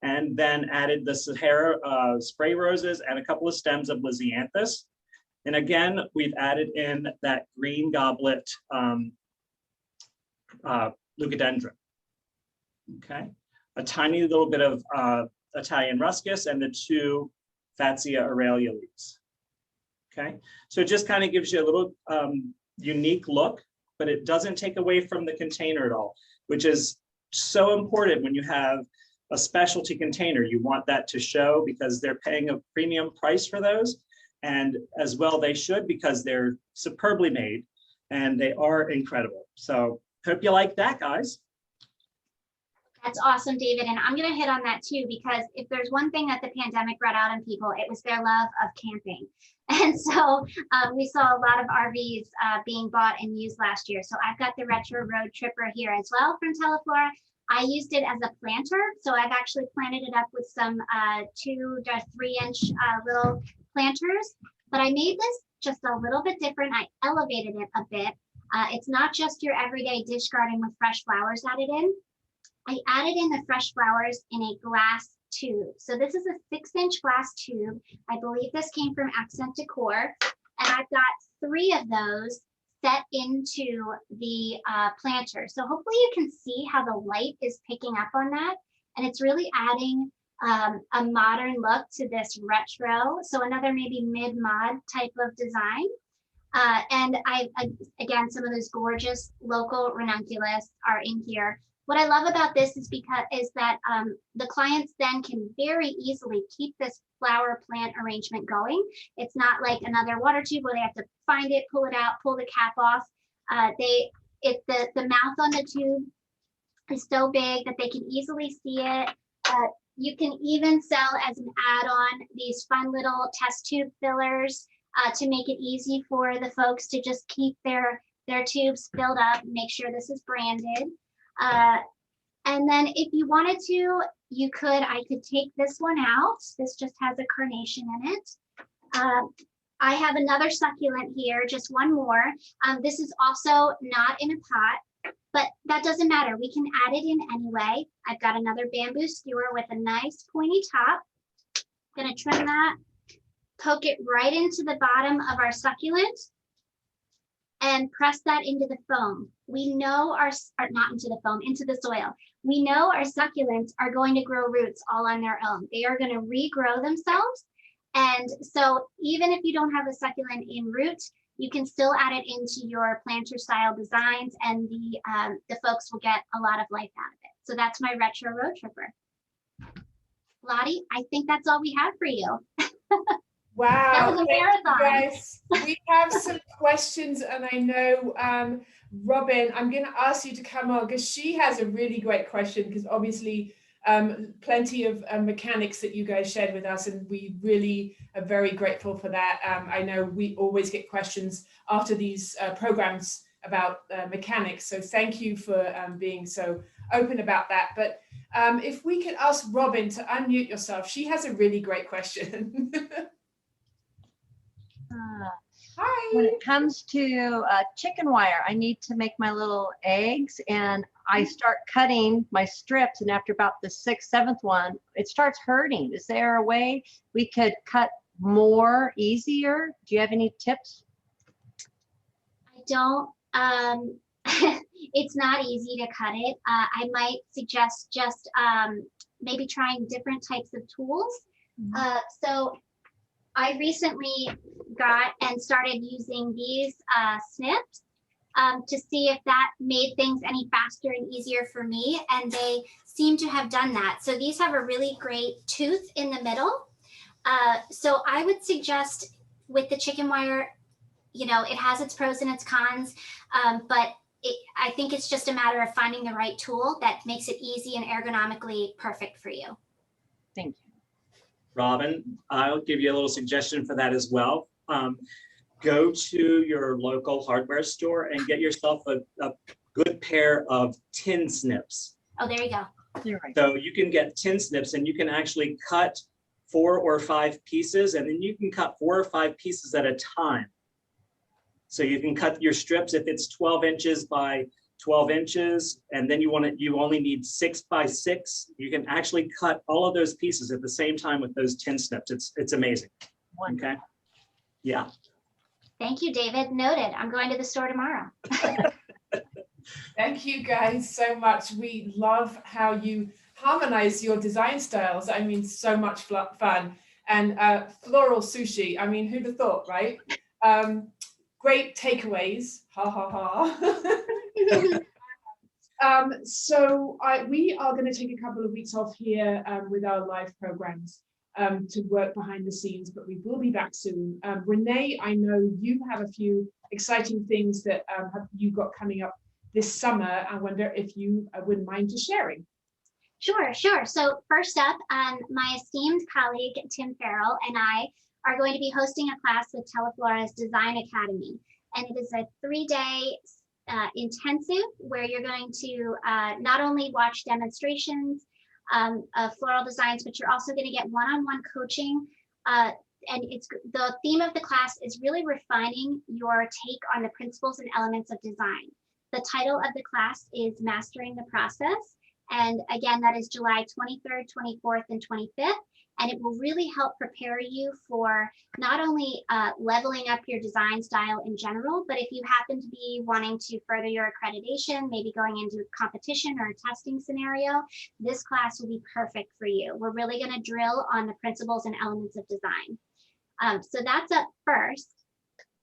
and then added the Sahara spray roses and a couple of stems of Lisianthus. And again, we've added in that green goblet leucadendron. Okay, a tiny little bit of Italian ruscus and the 2 Fatsia aurelia leaves. Okay, so it just kind of gives you a little unique look, but it doesn't take away from the container at all, which is so important when you have a specialty container. You want that to show because they're paying a premium price for those. And as well, they should, because they're superbly made and they are incredible. So hope you like that, guys. That's awesome, David. And I'm going to hit on that too, because if there's one thing that the pandemic brought out in people, it was their love of camping. And so we saw a lot of RVs being bought and used last year. So I've got the Retro Road Tripper here as well from Teleflora. I used it as a planter. So I've actually planted it up with some 2 to 3 inch little planters, but I made this just a little bit different. I elevated it a bit. It's not just your everyday dish garden with fresh flowers added in. I added in the fresh flowers in a glass tube. So this is a 6-inch glass tube. I believe this came from Accent Decor. And I've got 3 of those set into the planter. So hopefully you can see how the light is picking up on that. And it's really adding a modern look to this retro. So another maybe mid-mod type of design. And again, some of those gorgeous local ranunculus are in here. What I love about this is that the clients then can very easily keep this flower plant arrangement going. It's not like another water tube where they have to find it, pull it out, pull the cap off. The mouth on the tube is so big that they can easily see it. You can even sell as an add-on these fun little test tube fillers to make it easy for the folks to just keep their tubes filled up, make sure this is branded. And then if you wanted to, I could take this one out. This just has a carnation in it. I have another succulent here, just one more. This is also not in a pot, but that doesn't matter. We can add it in anyway. I've got another bamboo skewer with a nice pointy top. I'm gonna trim that, poke it right into the bottom of our succulent and press that into the foam. We know not into the foam, into the soil. We know our succulents are going to grow roots all on their own. They are going to regrow themselves. And so even if you don't have a succulent in root, you can still add it into your planter style designs, and the folks will get a lot of life out of it. So that's my retro road tripper. Lottie, I think that's all we have for you. Wow. That was a marathon. Guys, we have some questions, and I know Robin, I'm going to ask you to come on because she has a really great question, because obviously plenty of mechanics that you guys shared with us, and we really are very grateful for that. I know we always get questions after these programs about mechanics, so thank you for being so open about that. But if we could ask Robin to unmute yourself, she has a really great question. Hi. When it comes to chicken wire, I need to make my little eggs, and I start cutting my strips, and after about the 6th, 7th one, it starts hurting. Is there a way we could cut more easier? Do you have any tips? I don't. It's not easy to cut it. I might suggest just maybe trying different types of tools. So I recently got and started using these snips to see if that made things any faster and easier for me, and they seem to have done that. So these have a really great tooth in the middle. So I would suggest with the chicken wire, you know, it has its pros and its cons, but I think it's just a matter of finding the right tool that makes it easy and ergonomically perfect for you. Thank you. Robin, I'll give you a little suggestion for that as well. Go to your local hardware store and get yourself a good pair of tin snips. Oh, there you go. You're right. So you can get tin snips, and you can actually cut 4 or 5 pieces, and then you can cut 4 or 5 pieces at a time. So you can cut your strips if it's 12 inches by 12 inches, and then you only need 6 by 6. You can actually cut all of those pieces at the same time with those tin snips. It's amazing. Wonderful. Okay. Yeah. Thank you, David. Noted. I'm going to the store tomorrow. Thank you guys so much. We love how you harmonize your design styles. I mean, so much fun. And floral sushi. I mean, who'd have thought, right? Great takeaways. Ha ha ha. So we are going to take a couple of weeks off here with our live programs to work behind the scenes, but we will be back soon. Renee, I know you have a few exciting things that you got coming up this summer. I wonder if you wouldn't mind just sharing. Sure. So first up, my esteemed colleague, Tim Farrell, and I are going to be hosting a class with Teleflora's Design Academy. And it is a 3-day intensive where you're going to not only watch demonstrations of floral designs, but you're also going to get one-on-one coaching. And the theme of the class is really refining your take on the principles and elements of design. The title of the class is Mastering the Process. And again, that is July 23rd, 24th, and 25th. And it will really help prepare you for not only leveling up your design style in general, but if you happen to be wanting to further your accreditation, maybe going into a competition or a testing scenario, this class will be perfect for you. We're really going to drill on the principles and elements of design. So that's up first.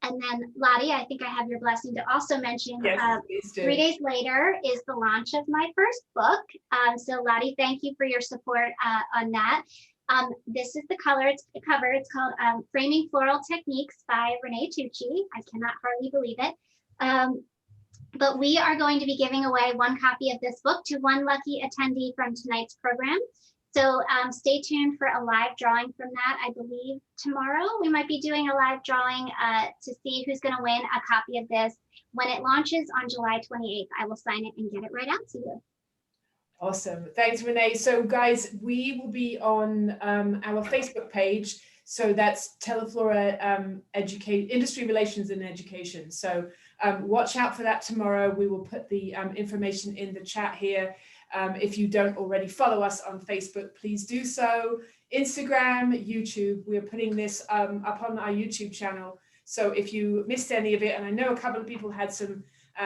And then Lottie, I think I have your blessing to also mention, Yes, please do. 3 days later is the launch of my first book. So Lottie, thank you for your support on that. This is the cover. It's called Framing Floral Techniques by Renee Tucci. I cannot hardly believe it. But we are going to be giving away one copy of this book to one lucky attendee from tonight's program. So stay tuned for a live drawing from that. I believe tomorrow we might be doing a live drawing to see who's going to win a copy of this. When it launches on July 28th, I will sign it and get it right out to you. Awesome. Thanks, Renee. So guys, we will be on our Facebook page. So that's Teleflora Industry Relations and Education. So watch out for that tomorrow. We will put the information in the chat here. If you don't already follow us on Facebook, please do so. Instagram, YouTube, we're putting this up on our YouTube channel. So if you missed any of it, and I know a couple of people had some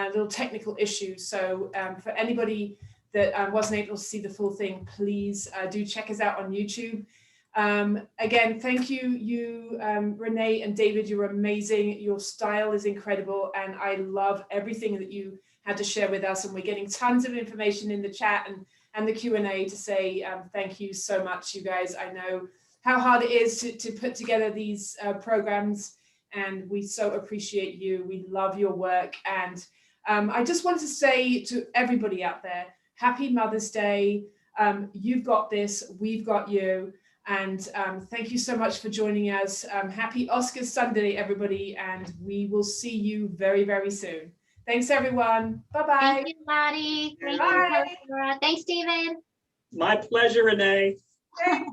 little technical issues. So for anybody that wasn't able to see the full thing, please do check us out on YouTube. Again, thank you, Renee and David, you're amazing. Your style is incredible. And I love everything that you had to share with us. And we're getting tons of information in the chat and the Q&A to say thank you so much, you guys. I know how hard it is to put together these programs, and we so appreciate you. We love your work. And I just wanted to say to everybody out there, happy Mother's Day. You've got this, we've got you. And thank you so much for joining us. Happy Oscars Sunday, everybody. And we will see you very, very soon. Thanks, everyone. Bye-bye. Thank you, Lottie. Thank you, Teleflora. Thanks, David. My pleasure, Renee. Thanks.